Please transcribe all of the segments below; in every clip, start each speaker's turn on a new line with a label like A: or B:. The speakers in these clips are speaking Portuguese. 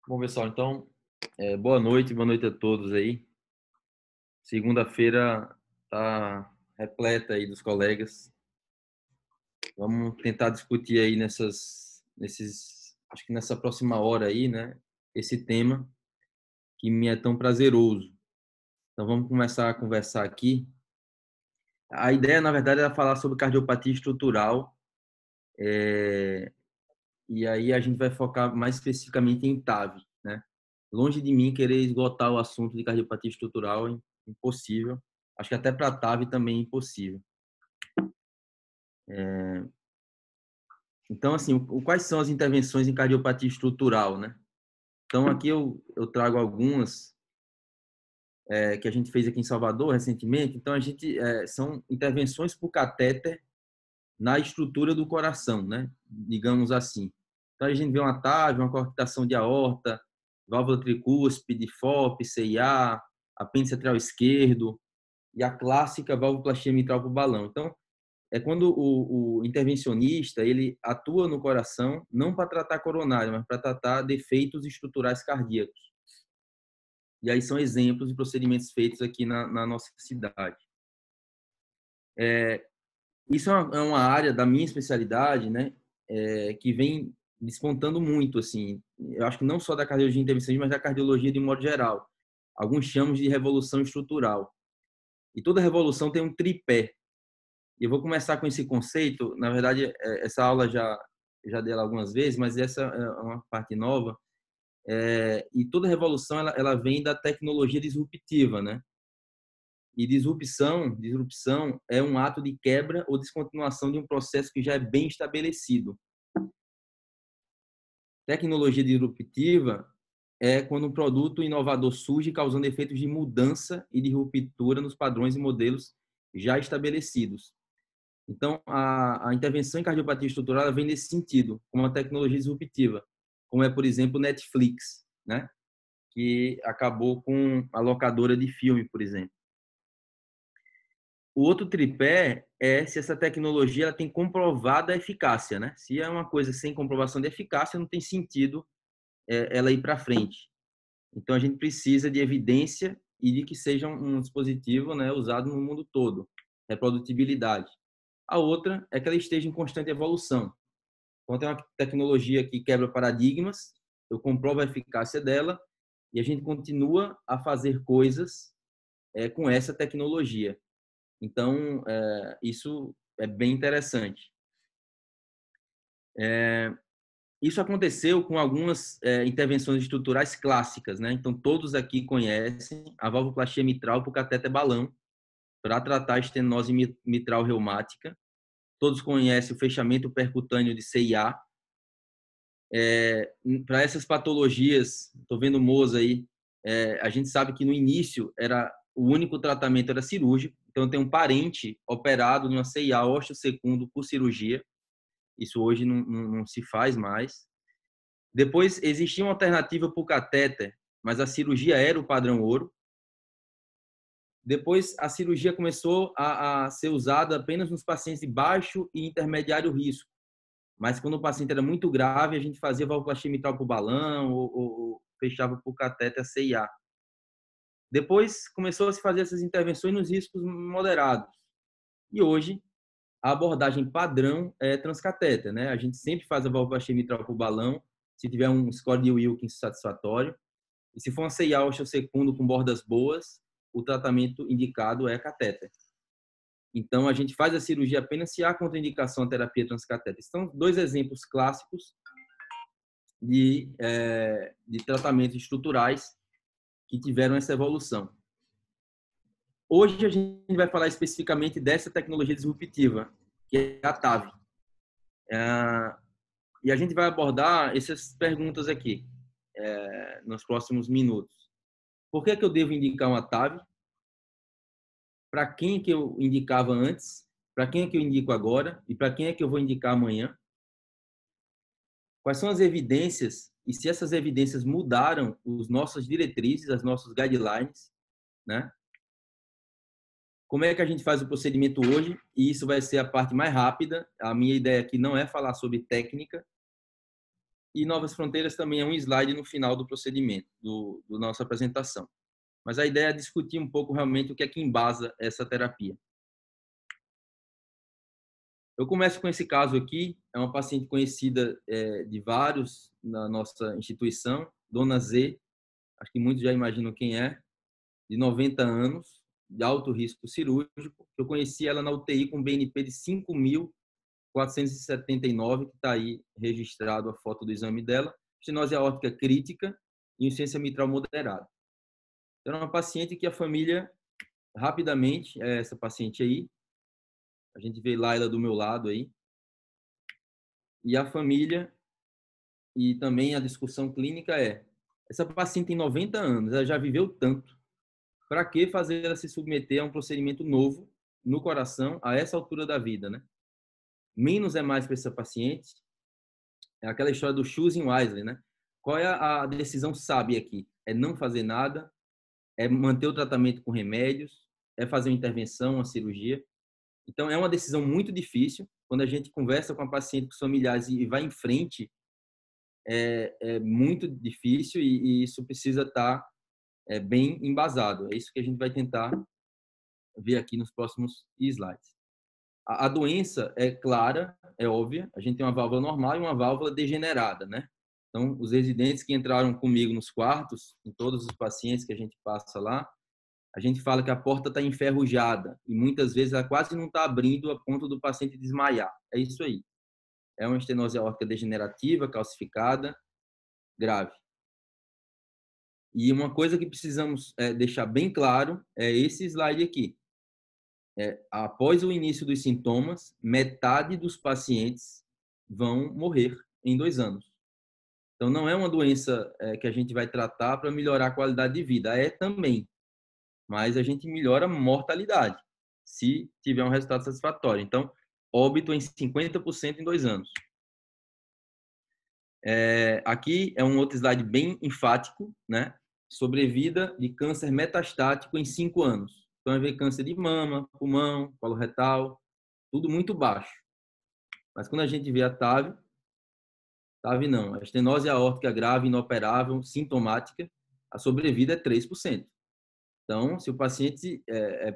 A: Bom, pessoal, então, boa noite a todos aí. Segunda-feira tá repleta aí dos colegas. Vamos tentar discutir aí acho que nessa próxima hora aí, né, esse tema que me é tão prazeroso. Então, vamos começar a conversar aqui. A ideia, na verdade, era falar sobre cardiopatia estrutural, e aí a gente vai focar mais especificamente em TAV, né? Longe de mim querer esgotar o assunto de cardiopatia estrutural, é impossível. Acho que até para a TAV também é impossível. Então, assim, quais são as intervenções em cardiopatia estrutural, né? Então, aqui eu trago algumas que a gente fez aqui em Salvador recentemente. Então, são intervenções por catéter na estrutura do coração, né? Digamos assim. Então, a gente vê uma TAV, uma coarctação de aorta, válvula tricúspide, FOP, CIA, apêndice atrial esquerdo e a clássica valvoplastia mitral por balão. Então, é quando o intervencionista ele atua no coração não para tratar coronário, mas para tratar defeitos estruturais cardíacos. E aí são exemplos de procedimentos feitos aqui na nossa cidade. Isso é uma área da minha especialidade, né, que vem despontando muito, assim. Eu acho que não só da cardiologia intervencionista, mas da cardiologia de modo geral. Alguns chamam de revolução estrutural. E toda revolução tem um tripé. E eu vou começar com esse conceito. Na verdade, essa aula já dei ela algumas vezes, mas essa é uma parte nova. E toda revolução ela vem da tecnologia disruptiva, né? E disrupção é um ato de quebra ou descontinuação de um processo que já é bem estabelecido. Tecnologia disruptiva é quando um produto inovador surge causando efeitos de mudança e de ruptura nos padrões e modelos já estabelecidos. Então, a intervenção em cardiopatia estrutural vem nesse sentido, como uma tecnologia disruptiva, como é, por exemplo, o Netflix, né? Que acabou com a locadora de filme, por exemplo. O outro tripé é se essa tecnologia ela tem comprovada eficácia, né? Se é uma coisa sem comprovação de eficácia, não tem sentido ela ir para frente. Então, a gente precisa de evidência e de que seja um dispositivo, né, usado no mundo todo. Reprodutibilidade. A outra é que ela esteja em constante evolução. Então, tem uma tecnologia que quebra paradigmas, eu comprovo a eficácia dela e a gente continua a fazer coisas com essa tecnologia. Então, isso é bem interessante. Isso aconteceu com algumas intervenções estruturais clássicas, né? Então, todos aqui conhecem a valvoplastia mitral por catéter balão para tratar a estenose mitral reumática. Todos conhecem o fechamento percutâneo de CIA. Para essas patologias, estou vendo o Moza aí, a gente sabe que no início o único tratamento era cirúrgico, então tem um parente operado numa CIA ósseo secundo por cirurgia, isso hoje não se faz mais. Depois existia uma alternativa para o catéter, mas a cirurgia era o padrão ouro. Depois a cirurgia começou a ser usada apenas nos pacientes de baixo e intermediário risco. Mas quando o paciente era muito grave, a gente fazia valvoplastia mitral por balão ou fechava por catéter CIA. Depois começou a se fazer essas intervenções nos riscos moderados. E hoje a abordagem padrão é transcatéter, né? A gente sempre faz a valvoplastia mitral por balão, se tiver um score de Wilkins satisfatório. E se for uma CIA osteosecundo com bordas boas, o tratamento indicado é catéter. Então, a gente faz a cirurgia apenas se há contraindicação à terapia transcatéter. São dois exemplos clássicos de tratamentos estruturais que tiveram essa evolução. Hoje, a gente vai falar especificamente dessa tecnologia disruptiva, que é a TAV. E a gente vai abordar essas perguntas aqui nos próximos minutos. Por que eu devo indicar uma TAV? Para quem que eu indicava antes? Para quem é que eu indico agora? E para quem é que eu vou indicar amanhã? Quais são as evidências e se essas evidências mudaram as nossas diretrizes, as nossas guidelines, né? Como é que a gente faz o procedimento hoje? E isso vai ser a parte mais rápida. A minha ideia aqui não é falar sobre técnica, E Novas Fronteiras também é um slide no final do procedimento, do nossa apresentação. Mas a ideia é discutir um pouco realmente o que é que embasa essa terapia. Eu começo com esse caso aqui, é uma paciente conhecida de vários na nossa instituição, Dona Z, acho que muitos já imaginam quem é, de 90 anos, de alto risco cirúrgico. Eu conheci ela na UTI com BNP de 5.479, que está aí registrado a foto do exame dela, estenose aórtica crítica e insuficiência mitral moderada. Era uma paciente que a família, rapidamente, essa paciente aí, a gente vê Laila do meu lado aí, e a família, e também a discussão clínica essa paciente tem 90 anos, ela já viveu tanto, para que fazer ela se submeter a um procedimento novo no coração a essa altura da vida, né? Menos é mais para essa paciente. É aquela história do choosing wisely, né? Qual é a decisão sábia aqui? É não fazer nada, é manter o tratamento com remédios, é fazer uma intervenção, uma cirurgia. Então, é uma decisão muito difícil. Quando a gente conversa com a paciente, com os familiares e vai em frente, é muito difícil e isso precisa estar bem embasado. É isso que a gente vai tentar ver aqui nos próximos slides. A doença é clara, é óbvia. A gente tem uma válvula normal e uma válvula degenerada, né? Então, os residentes que entraram comigo nos quartos, em todos os pacientes que a gente passa lá, a gente fala que a porta está enferrujada e muitas vezes ela quase não está abrindo a ponto do paciente desmaiar. É isso aí. É uma estenose aórtica degenerativa, calcificada, grave. E uma coisa que precisamos deixar bem claro é esse slide aqui. Após o início dos sintomas, metade dos pacientes vão morrer em 2 anos. Então, não é uma doença que a gente vai tratar para melhorar a qualidade de vida. É também, mas a gente melhora a mortalidade, se tiver um resultado satisfatório. Então, óbito em 50% em 2 anos. Aqui é um outro slide bem enfático, né? Sobrevida de câncer metastático em 5 anos. Então, vai ver câncer de mama, pulmão, colo retal, tudo muito baixo. Mas quando a gente vê a TAV não, a estenose aórtica grave, inoperável, sintomática, a sobrevida é 3%. Então, se o paciente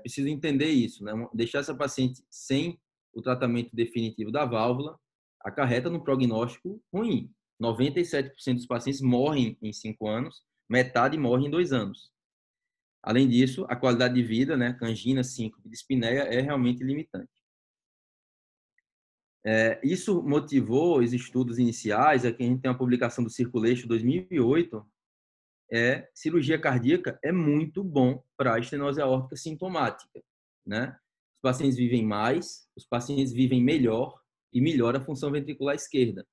A: precisa entender isso, né? Deixar essa paciente sem o tratamento definitivo da válvula acarreta no prognóstico ruim. 97% dos pacientes morrem em 5 anos, metade morre em 2 anos. Além disso, a qualidade de vida, né, angina, síncope, dispneia, é realmente limitante. Isso motivou os estudos iniciais, aqui a gente tem uma publicação do Circulation 2008, cirurgia cardíaca é muito bom para a estenose aórtica sintomática, né? Os pacientes vivem mais, os pacientes vivem melhor e melhora a função ventricular esquerda.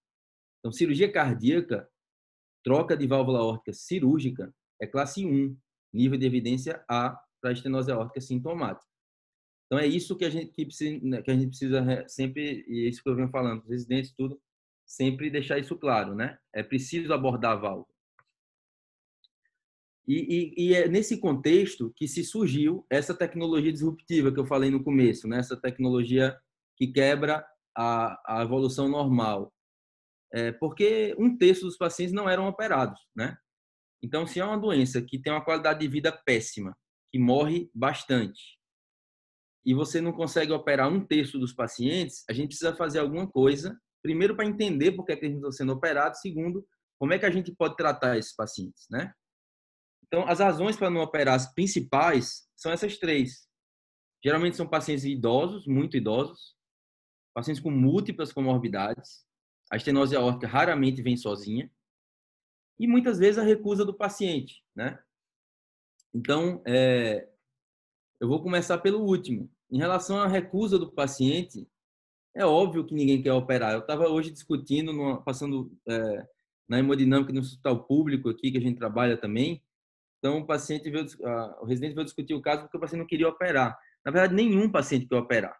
A: Então, cirurgia cardíaca, troca de válvula aórtica cirúrgica é classe 1, nível de evidência A para a estenose aórtica sintomática. Então, é isso que a gente precisa sempre, e é isso que eu venho falando, os residentes, tudo, sempre deixar isso claro, né? É preciso abordar a válvula. E é nesse contexto que se surgiu essa tecnologia disruptiva que eu falei no começo, né? Essa tecnologia que quebra a evolução normal. Porque 1/3 dos pacientes não eram operados, né? Então, se é uma doença que tem uma qualidade de vida péssima, que morre bastante, e você não consegue operar 1/3 dos pacientes, a gente precisa fazer alguma coisa, primeiro para entender por que eles estão sendo operados, segundo, como é que a gente pode tratar esses pacientes, né? Então, as razões para não operar, as principais, são essas 3. Geralmente são pacientes idosos, muito idosos, pacientes com múltiplas comorbidades, a estenose aórtica raramente vem sozinha, e muitas vezes a recusa do paciente, né? Então, eu vou começar pelo último. Em relação à recusa do paciente, é óbvio que ninguém quer operar. Eu estava hoje discutindo, passando na hemodinâmica no hospital público aqui, que a gente trabalha também. Então, o residente veio discutir o caso porque o paciente não queria operar. Na verdade, nenhum paciente quer operar.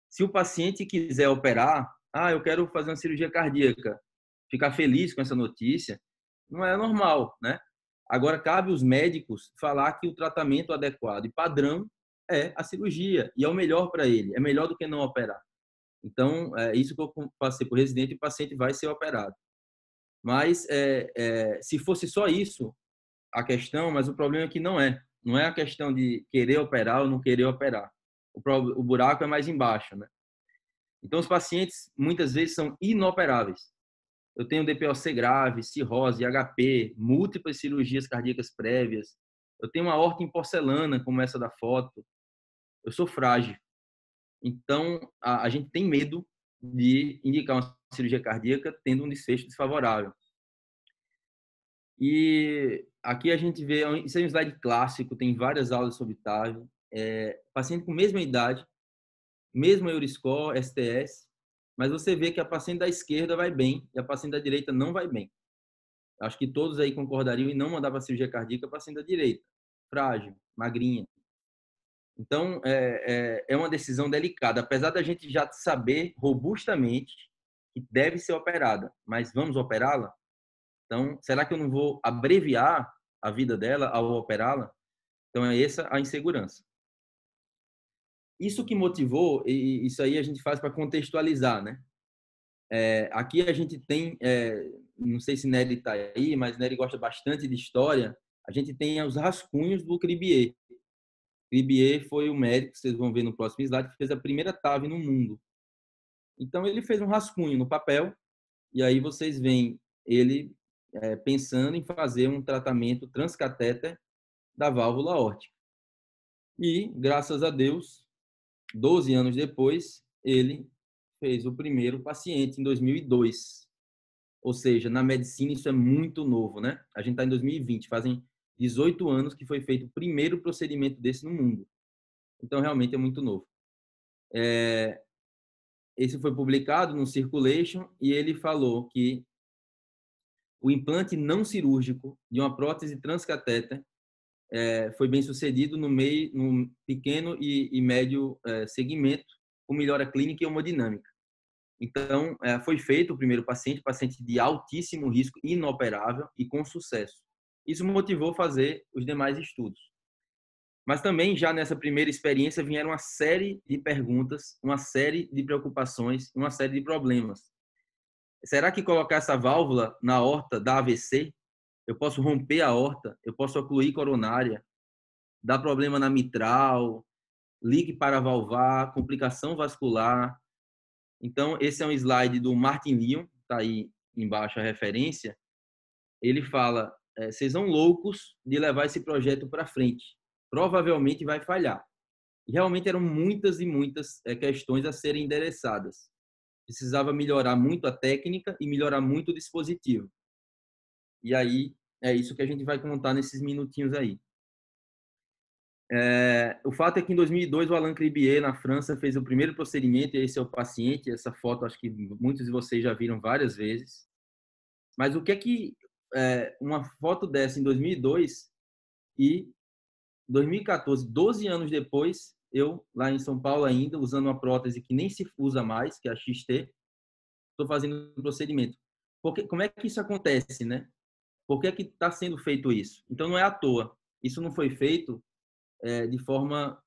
A: Se o paciente quiser operar, eu quero fazer uma cirurgia cardíaca, ficar feliz com essa notícia, não é normal, né? Agora, cabe aos médicos falar que o tratamento adequado e padrão é a cirurgia, e é o melhor para ele, é melhor do que não operar. Então, é isso que eu passei para o residente e o paciente vai ser operado. Mas se fosse só isso a questão, mas o problema é que não é a questão de querer operar ou não querer operar. O buraco é mais embaixo, né? Então, os pacientes muitas vezes são inoperáveis. Eu tenho DPOC grave, cirrose, HP, múltiplas cirurgias cardíacas prévias. Eu tenho uma aorta em porcelana, como essa da foto. Eu sou frágil. Então, a gente tem medo de indicar uma cirurgia cardíaca tendo um desfecho desfavorável. E aqui a gente vê, isso é um slide clássico, tem várias aulas sobre TAV. Paciente com mesma idade, mesmo Euriscore, STS, mas você vê que a paciente da esquerda vai bem e a paciente da direita não vai bem. Acho que todos aí concordariam em não mandar para cirurgia cardíaca a paciente da direita, frágil, magrinha. Então, é uma decisão delicada, apesar da gente já saber robustamente que deve ser operada, mas vamos operá-la? Então, será que eu não vou abreviar a vida dela ao operá-la? Então, é essa a insegurança. Isso que motivou, e isso aí a gente faz para contextualizar, né? Aqui a gente tem, não sei se Nery está aí, mas Nery gosta bastante de história. A gente tem os rascunhos do Cribier. Cribier foi o médico, vocês vão ver no próximo slide, que fez a primeira TAV no mundo. Então, ele fez um rascunho no papel, e aí vocês veem ele pensando em fazer um tratamento transcatéter da válvula aórtica. E, graças a Deus, 12 anos depois, ele fez o primeiro paciente em 2002. Ou seja, na medicina isso é muito novo, né? A gente está em 2020, fazem 18 anos que foi feito o primeiro procedimento desse no mundo. Então, realmente é muito novo. Esse foi publicado no Circulation e ele falou que o implante não cirúrgico de uma prótese transcatéter foi bem sucedido no pequeno e médio segmento, com melhora clínica e hemodinâmica. Então, foi feito o primeiro paciente de altíssimo risco, inoperável e com sucesso. Isso motivou a fazer os demais estudos. Mas também, já nessa primeira experiência, vieram uma série de perguntas, uma série de preocupações, uma série de problemas. Será que colocar essa válvula na aorta dá AVC? Eu posso romper a aorta? Eu posso ocluir coronária? Dá problema na mitral? Leak paravalvar? Complicação vascular? Então, esse é um slide do Martin Lyon, está aí embaixo a referência. Ele fala, vocês são loucos de levar esse projeto para frente. Provavelmente vai falhar. E realmente eram muitas e muitas questões a serem endereçadas. Precisava melhorar muito a técnica e melhorar muito o dispositivo. E aí, é isso que a gente vai contar nesses minutinhos aí. O fato é que em 2002 o Alain Cribier, na França, fez o primeiro procedimento, e esse é o paciente. Essa foto acho que muitos de vocês já viram várias vezes. Mas o que é que uma foto dessa em 2002 e 2014, 12 anos depois, eu lá em São Paulo ainda, usando uma prótese que nem se usa mais, que é a XT, estou fazendo um procedimento. Porque, como é que isso acontece, né? Por que é que está sendo feito isso? Então, não é à toa. Isso não foi feito de forma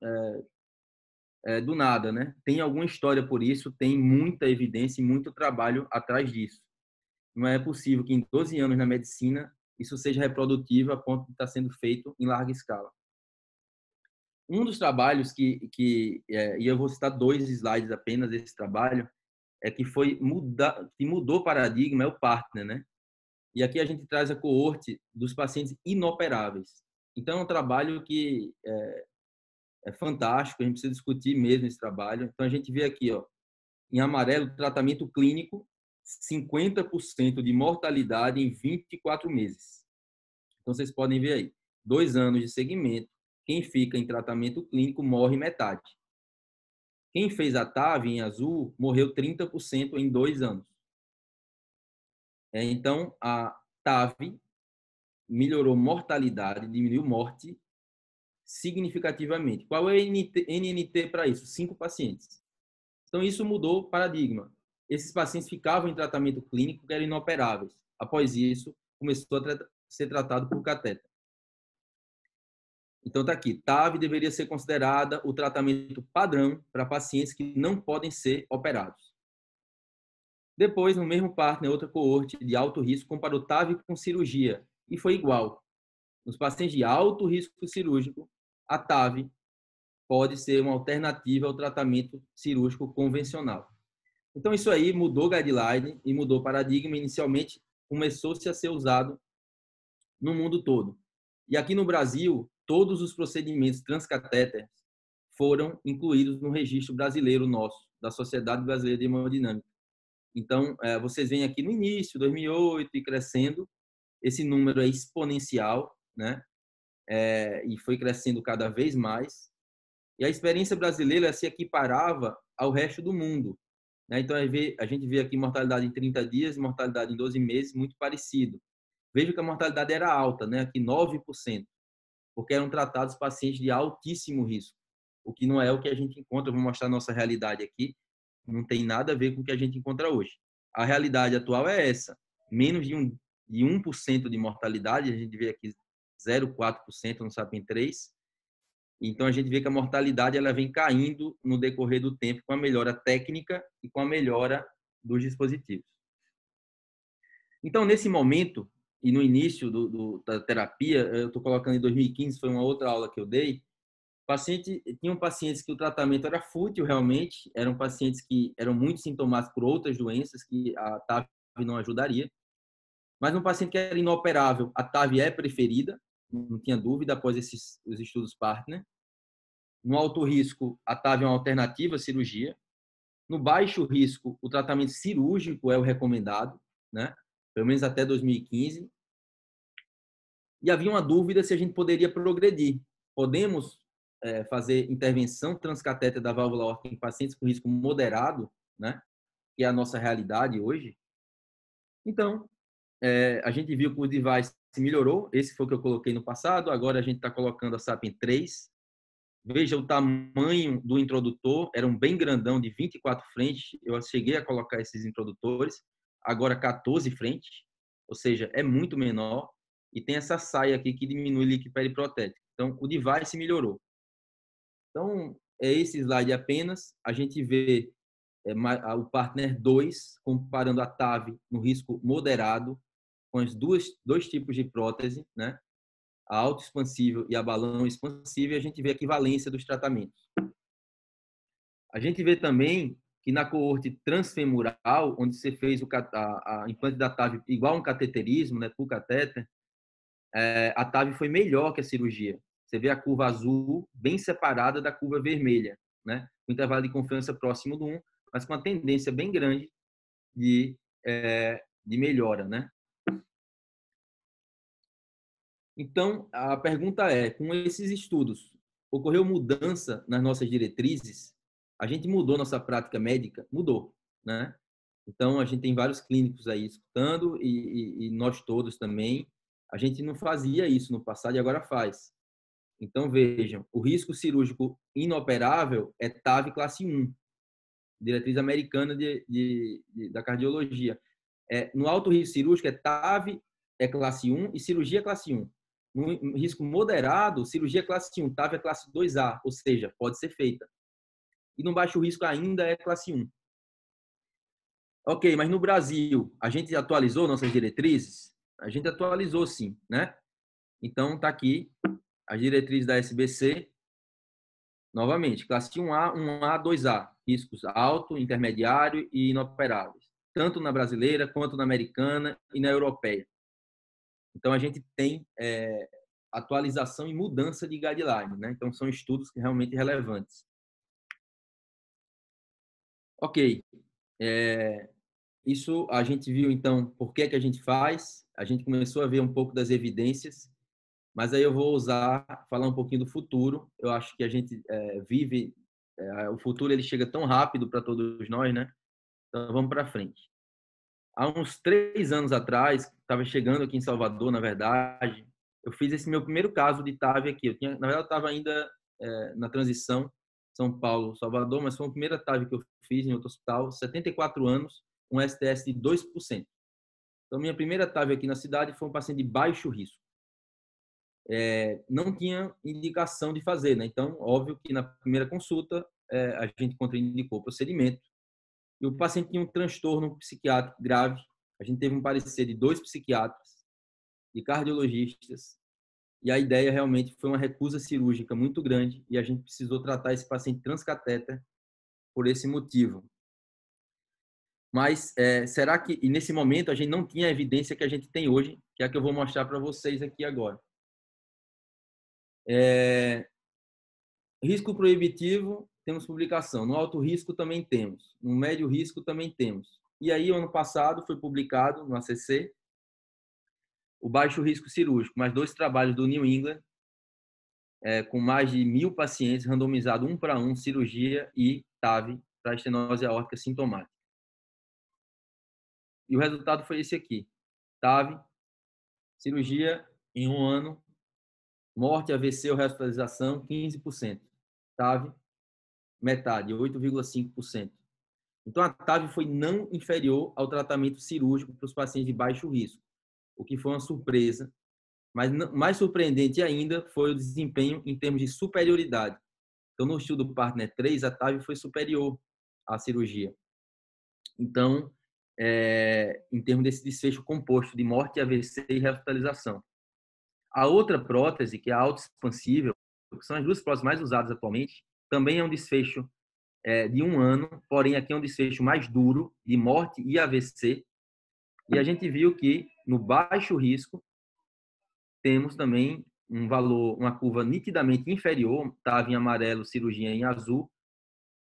A: do nada, né? Tem alguma história por isso, tem muita evidência e muito trabalho atrás disso. Não é possível que em 12 anos na medicina isso seja reprodutivo a ponto de estar sendo feito em larga escala. Um dos trabalhos e eu vou citar 2 slides apenas desse trabalho, que mudou o paradigma, é o partner, né? E aqui a gente traz a coorte dos pacientes inoperáveis. Então, é um trabalho que é fantástico, a gente precisa discutir mesmo esse trabalho. Então, a gente vê aqui, ó, em amarelo, tratamento clínico, 50% de mortalidade em 24 meses. Então, vocês podem ver aí, 2 anos de segmento, quem fica em tratamento clínico morre metade. Quem fez a TAV em azul morreu 30% em 2 anos. Então, a TAV melhorou mortalidade, diminuiu morte significativamente. Qual é o NNT para isso? 5 pacientes. Então, isso mudou o paradigma. Esses pacientes ficavam em tratamento clínico que eram inoperáveis. Após isso, começou a ser tratado por catéter. Então, está aqui. TAV deveria ser considerada o tratamento padrão para pacientes que não podem ser operados. Depois, no mesmo partner, outra coorte de alto risco comparou TAV com cirurgia e foi igual. Nos pacientes de alto risco cirúrgico, a TAV pode ser uma alternativa ao tratamento cirúrgico convencional. Então, isso aí mudou o guideline e mudou o paradigma. Inicialmente, começou-se a ser usado no mundo todo. E aqui no Brasil, todos os procedimentos transcatéter foram incluídos no registro brasileiro nosso, da Sociedade Brasileira de Hemodinâmica. Então, vocês veem aqui no início, 2008, e crescendo, esse número é exponencial, né? E foi crescendo cada vez mais. E a experiência brasileira se equiparava ao resto do mundo, né? Então, a gente vê aqui mortalidade em 30 dias, mortalidade em 12 meses, muito parecido. Veja que a mortalidade era alta, né? Aqui 9%, porque eram tratados pacientes de altíssimo risco, o que não é o que a gente encontra. Eu vou mostrar a nossa realidade aqui, não tem nada a ver com o que a gente encontra hoje. A realidade atual é essa, menos de 1% de mortalidade, a gente vê aqui 0,4% no SAPIEN 3. Então, a gente vê que a mortalidade ela vem caindo no decorrer do tempo com a melhora técnica e com a melhora dos dispositivos. Então, nesse momento, e no início da terapia, eu estou colocando em 2015, foi uma outra aula que eu dei, tinham pacientes que o tratamento era fútil realmente, eram pacientes que eram muito sintomáticos por outras doenças que a TAV não ajudaria, mas um paciente que era inoperável, a TAV é preferida, não tinha dúvida após os estudos partner. No alto risco, a TAV é uma alternativa à cirurgia. No baixo risco, o tratamento cirúrgico é o recomendado, né? Pelo menos até 2015. E havia uma dúvida se a gente poderia progredir. Podemos fazer intervenção transcatéter da válvula aórtica em pacientes com risco moderado, né? Que é a nossa realidade hoje. Então, a gente viu que o device melhorou. Esse foi o que eu coloquei no passado. Agora a gente está colocando a SAPIEN 3. Veja o tamanho do introdutor, era um bem grandão, de 24 frentes. Eu cheguei a colocar esses introdutores, agora 14 frentes, ou seja, é muito menor. E tem essa saia aqui que diminui o líquido periprotético. Então, o device melhorou. Então, é esse slide apenas. A gente vê o Partner 2, comparando a TAV no risco moderado, com os dois tipos de prótese, né? A autoexpansível e a balão expansível, e a gente vê a equivalência dos tratamentos. A gente vê também que na coorte transfemoral, onde você fez a implante da TAV igual a um cateterismo, né, por catéter, a TAV foi melhor que a cirurgia. Você vê a curva azul bem separada da curva vermelha, né? Com intervalo de confiança próximo do 1, mas com uma tendência bem grande de, de melhora, né? Então, a pergunta é, com esses estudos, ocorreu mudança nas nossas diretrizes? A gente mudou nossa prática médica? Mudou, né? Então, a gente tem vários clínicos aí escutando e nós todos também. A gente não fazia isso no passado e agora faz. Então, vejam, o risco cirúrgico inoperável é TAV classe 1, diretriz americana da cardiologia. No alto risco cirúrgico é TAV é classe 1 e cirurgia classe 1. No risco moderado, cirurgia classe 1, TAV é classe 2A, ou seja, pode ser feita. E no baixo risco ainda é classe 1. Ok, mas no Brasil, a gente atualizou nossas diretrizes? A gente atualizou sim, né? Então, está aqui as diretrizes da SBC. Novamente, classe 1A, 1A, 2A. Riscos alto, intermediário e inoperáveis. Tanto na brasileira, quanto na americana e na europeia. Então, a gente tem atualização e mudança de guideline, né? Então, são estudos realmente relevantes. Ok. Isso a gente viu, então, por que a gente faz. A gente começou a ver um pouco das evidências, mas aí eu vou falar um pouquinho do futuro. Eu acho que a gente vive, o futuro ele chega tão rápido para todos nós, né? Então, vamos para frente. Há uns 3 anos atrás, estava chegando aqui em Salvador, na verdade, eu fiz esse meu primeiro caso de TAV aqui. Na verdade, eu estava ainda na transição São Paulo-Salvador, mas foi a primeira TAV que eu fiz em outro hospital, 74 anos, um STS de 2%. Então, minha primeira TAV aqui na cidade foi um paciente de baixo risco. Não tinha indicação de fazer, né? Então, óbvio que na primeira consulta, a gente contraindicou o procedimento. E o paciente tinha um transtorno psiquiátrico grave. A gente teve um parecer de 2 psiquiatras, de cardiologistas, e a ideia realmente foi uma recusa cirúrgica muito grande e a gente precisou tratar esse paciente transcatéter por esse motivo. Mas será que, e nesse momento, a gente não tinha a evidência que a gente tem hoje, que é a que eu vou mostrar para vocês aqui agora. Risco proibitivo, temos publicação. No alto risco também temos. No médio risco também temos. E aí, ano passado, foi publicado no ACC o baixo risco cirúrgico, mais 2 trabalhos do New England, com mais de 1.000 pacientes, randomizado 1 para 1, cirurgia e TAV para estenose aórtica sintomática. E o resultado foi esse aqui. TAV, cirurgia em 1 ano, morte, AVC ou hospitalização, 15%. TAV, metade, 8,5%. Então, a TAV foi não inferior ao tratamento cirúrgico para os pacientes de baixo risco, o que foi uma surpresa. Mas mais surpreendente ainda foi o desempenho em termos de superioridade. Então, no estudo Partner 3, a TAV foi superior à cirurgia. Então, em termos desse desfecho composto de morte, AVC e rehospitalização. A outra prótese, que é a autoexpansível, que são as 2 próteses mais usadas atualmente, também é um desfecho de 1 ano, porém aqui é um desfecho mais duro, de morte e AVC. E a gente viu que no baixo risco temos também um valor, uma curva nitidamente inferior, TAV em amarelo, cirurgia em azul,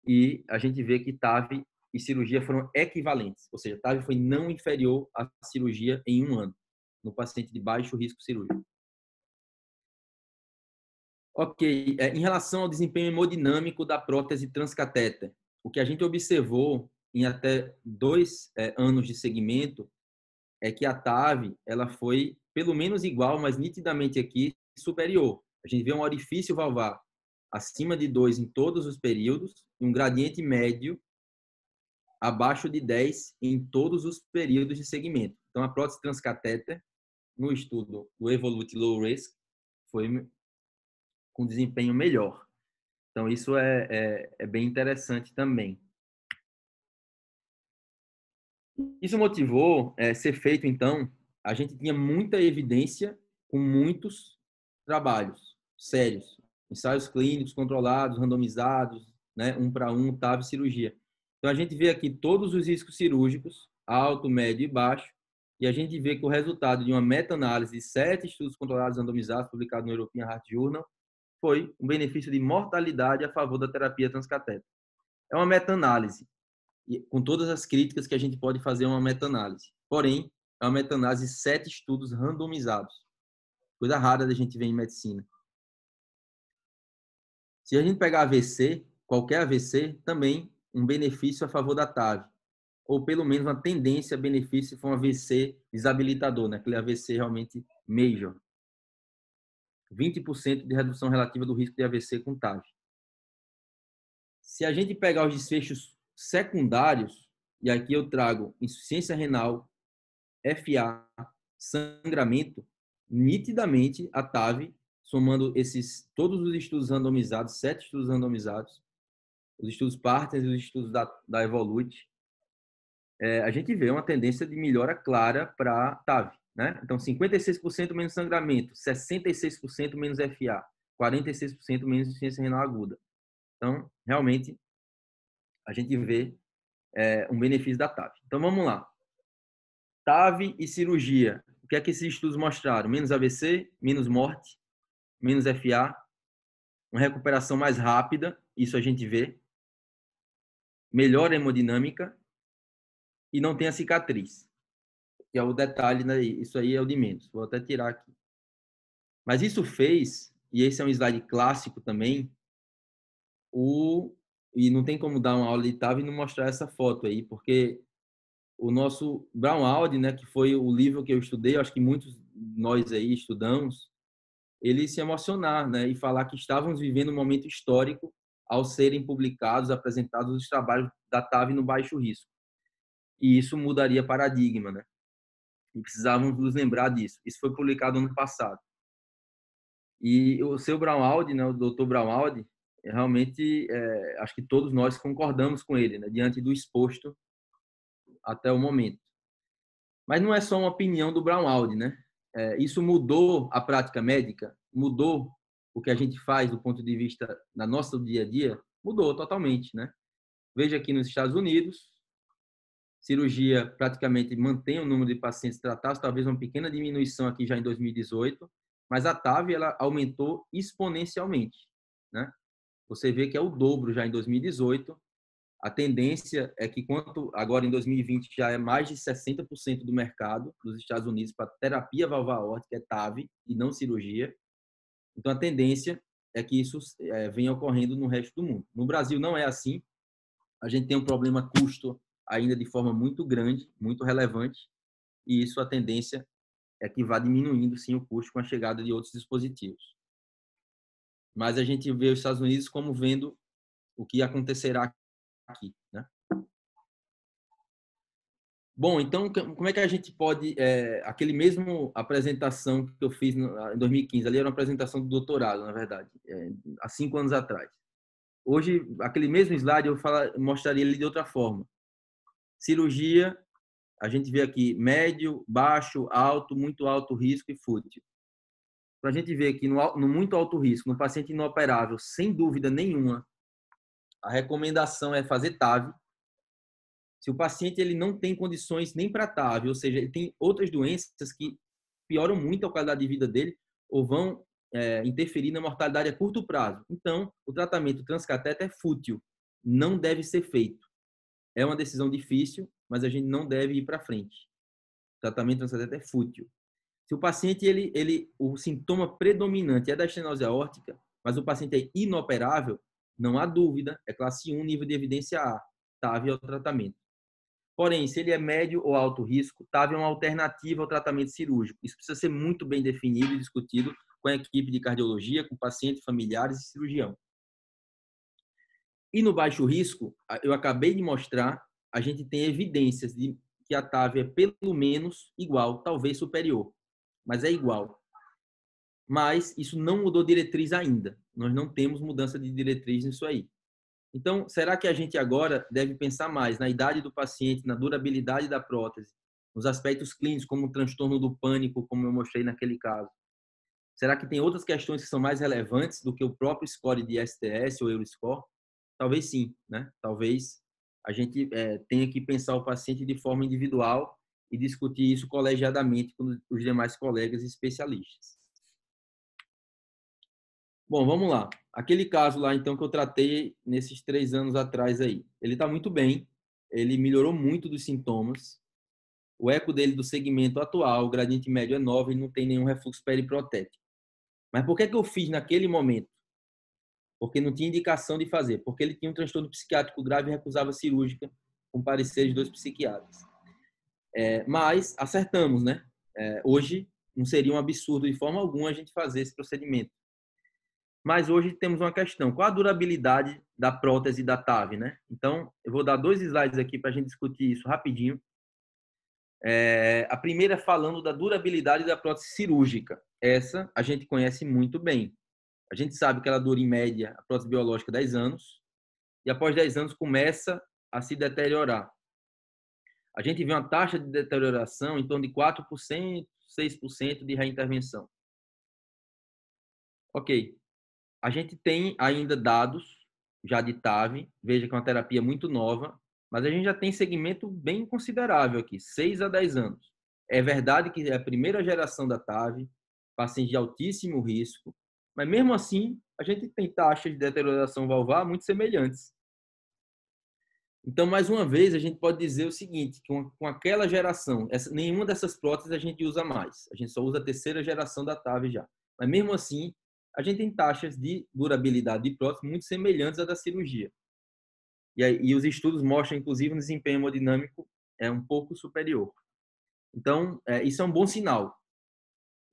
A: e a gente vê que TAV e cirurgia foram equivalentes, ou seja, TAV foi não inferior à cirurgia em 1 ano, no paciente de baixo risco cirúrgico. Ok, em relação ao desempenho hemodinâmico da prótese transcatéter, o que a gente observou em até 2 anos de segmento é que a TAV ela foi pelo menos igual, mas nitidamente aqui superior. A gente vê um orifício valvar acima de 2 em todos os períodos e um gradiente médio abaixo de 10 em todos os períodos de segmento. Então, a prótese transcatéter, no estudo do Evolute Low Risk, foi com desempenho melhor. Então, isso é bem interessante também. Isso motivou ser feito, então, a gente tinha muita evidência com muitos trabalhos sérios, ensaios clínicos controlados, randomizados, né, 1 para 1, TAV cirurgia. Então, a gente vê aqui todos os riscos cirúrgicos, alto, médio e baixo, e a gente vê que o resultado de uma meta-análise de 7 estudos controlados randomizados, publicado no European Heart Journal, foi um benefício de mortalidade a favor da terapia transcatéter. É uma meta-análise, com todas as críticas que a gente pode fazer a uma meta-análise. Porém, é uma meta-análise de 7 estudos randomizados. Coisa rara da gente ver em medicina. Se a gente pegar AVC, qualquer AVC, também um benefício a favor da TAV. Ou pelo menos uma tendência a benefício se for um AVC desabilitador, né? Aquele AVC realmente major. 20% de redução relativa do risco de AVC com TAV. Se a gente pegar os desfechos secundários, e aqui eu trago insuficiência renal, FA, sangramento, nitidamente a TAV, somando todos os estudos randomizados, 7 estudos randomizados, os estudos Partners e os estudos da Evolute, a gente vê uma tendência de melhora clara para TAV. Né? Então, 56% menos sangramento, 66% menos FA, 46% menos insuficiência renal aguda. Então, realmente, a gente vê um benefício da TAV. Então, vamos lá. TAV e cirurgia. O que é que esses estudos mostraram? Menos AVC, menos morte, menos FA, uma recuperação mais rápida, isso a gente vê, melhora a hemodinâmica e não tem a cicatriz, que é o detalhe, né? Isso aí é o de menos. Vou até tirar aqui. Mas isso fez, e esse é um slide clássico também, e não tem como dar uma aula de TAV e não mostrar essa foto aí, porque o nosso Brown-Audi, né, que foi o livro que eu estudei, acho que muitos de nós aí estudamos, ele se emocionar, né, e falar que estávamos vivendo um momento histórico ao serem publicados, apresentados os trabalhos da TAV no baixo risco. E isso mudaria paradigma, né? E precisávamos nos lembrar disso. Isso foi publicado ano passado. E o seu Brown-Audi, né, o Dr. Brown-Audi, realmente, acho que todos nós concordamos com ele, né, diante do exposto até o momento. Mas não é só uma opinião do Brown-Aldi, né? Isso mudou a prática médica, mudou o que a gente faz do ponto de vista da nossa dia a dia, mudou totalmente, né? Veja aqui nos Estados Unidos, cirurgia praticamente mantém o número de pacientes tratados, talvez uma pequena diminuição aqui já em 2018, mas a TAV ela aumentou exponencialmente, né? Você vê que é o dobro já em 2018. A tendência é que, quanto agora em 2020 já é mais de 60% do mercado dos Estados Unidos para terapia valvar aórtica, é TAV e não cirurgia. Então, a tendência é que isso venha ocorrendo no resto do mundo. No Brasil não é assim. A gente tem um problema custo ainda de forma muito grande, muito relevante, e isso a tendência é que vá diminuindo sim o custo com a chegada de outros dispositivos. Mas a gente vê os Estados Unidos como vendo o que acontecerá aqui, né? Bom, então como é que a gente pode aquele mesmo apresentação que eu fiz em 2015, ali era uma apresentação do doutorado, na verdade, há 5 anos atrás. Hoje, aquele mesmo slide eu mostraria ele de outra forma. Cirurgia, a gente vê aqui médio, baixo, alto, muito alto risco e fútil. Para a gente ver aqui no muito alto risco, no paciente inoperável, sem dúvida nenhuma, a recomendação é fazer TAV. Se o paciente ele não tem condições nem para TAV, ou seja, ele tem outras doenças que pioram muito a qualidade de vida dele ou vão interferir na mortalidade a curto prazo. Então, o tratamento transcateter é fútil, não deve ser feito. É uma decisão difícil, mas a gente não deve ir para frente. O tratamento transcateter é fútil. Se o paciente o sintoma predominante é da estenose aórtica, mas o paciente é inoperável, não há dúvida, é classe 1, nível de evidência A, TAV é o tratamento. Porém, se ele é médio ou alto risco, TAV é uma alternativa ao tratamento cirúrgico. Isso precisa ser muito bem definido e discutido com a equipe de cardiologia, com pacientes, familiares e cirurgião. E no baixo risco, eu acabei de mostrar, a gente tem evidências de que a TAV é pelo menos igual, talvez superior, mas é igual. Mas isso não mudou diretriz ainda. Nós não temos mudança de diretriz nisso aí. Então, será que a gente agora deve pensar mais na idade do paciente, na durabilidade da prótese, nos aspectos clínicos, como o transtorno do pânico, como eu mostrei naquele caso? Será que tem outras questões que são mais relevantes do que o próprio score de STS ou Euroscore? Talvez sim, né? Talvez a gente tenha que pensar o paciente de forma individual e discutir isso colegiadamente com os demais colegas e especialistas. Bom, vamos lá. Aquele caso lá, então, que eu tratei nesses 3 anos atrás aí. Ele está muito bem, ele melhorou muito dos sintomas. O eco dele do segmento atual, o gradiente médio é 9 e não tem nenhum refluxo periprotético. Mas por que eu fiz naquele momento? Porque não tinha indicação de fazer. Porque ele tinha um transtorno psiquiátrico grave e recusava cirúrgica com pareceres de 2 psiquiatras. Mas acertamos, né? Hoje não seria um absurdo de forma alguma a gente fazer esse procedimento. Mas hoje temos uma questão. Qual a durabilidade da prótese da TAV, né? Então, eu vou dar 2 slides aqui para a gente discutir isso rapidinho. A primeira é falando da durabilidade da prótese cirúrgica. Essa a gente conhece muito bem. A gente sabe que ela dura, em média, a prótese biológica 10 anos. E após 10 anos começa a se deteriorar. A gente vê uma taxa de deterioração em torno de 4%, 6% de reintervenção. Ok. A gente tem ainda dados já de TAV, veja que é uma terapia muito nova, mas a gente já tem segmento bem considerável aqui, 6 a 10 anos. É verdade que é a primeira geração da TAV, paciente de altíssimo risco, mas mesmo assim, a gente tem taxas de deterioração valvar muito semelhantes. Então, mais uma vez, a gente pode dizer o seguinte, que com aquela geração, nenhuma dessas próteses a gente usa mais. A gente só usa a terceira geração da TAV já. Mas mesmo assim, a gente tem taxas de durabilidade de prótese muito semelhantes à da cirurgia. E os estudos mostram, inclusive, um desempenho hemodinâmico um pouco superior. Então, isso é um bom sinal.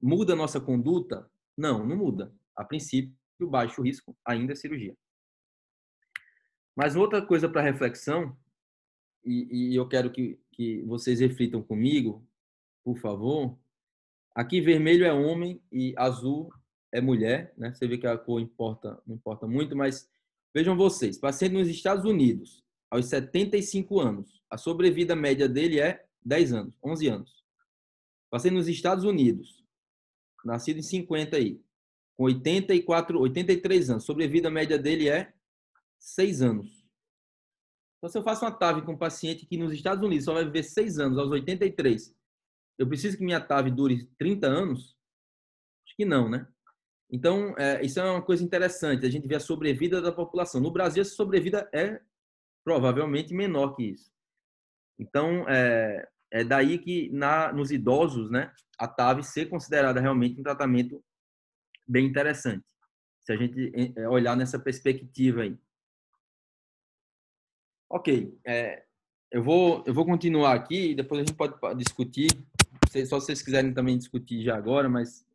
A: Muda a nossa conduta? Não, não muda. A princípio, o baixo risco ainda é cirurgia. Mas outra coisa para reflexão, e eu quero que vocês reflitam comigo, por favor. Aqui vermelho é homem e azul é mulher, né? Você vê que a cor não importa muito, mas Vejam vocês, paciente nos Estados Unidos, aos 75 anos, a sobrevida média dele é 10 anos, 11 anos. Paciente nos Estados Unidos, nascido em 50 aí, com 83 anos, sobrevida média dele é 6 anos. Então, se eu faço uma TAV com um paciente que nos Estados Unidos só vai viver 6 anos, aos 83, eu preciso que minha TAV dure 30 anos? Acho que não, né? Então, isso é uma coisa interessante, a gente vê a sobrevida da população. No Brasil, essa sobrevida é provavelmente menor que isso. Então, é daí que nos idosos, né, a TAV ser considerada realmente um tratamento bem interessante, se a gente olhar nessa perspectiva aí. Ok, eu vou continuar aqui e depois a gente pode discutir, só se vocês quiserem também discutir já agora, mas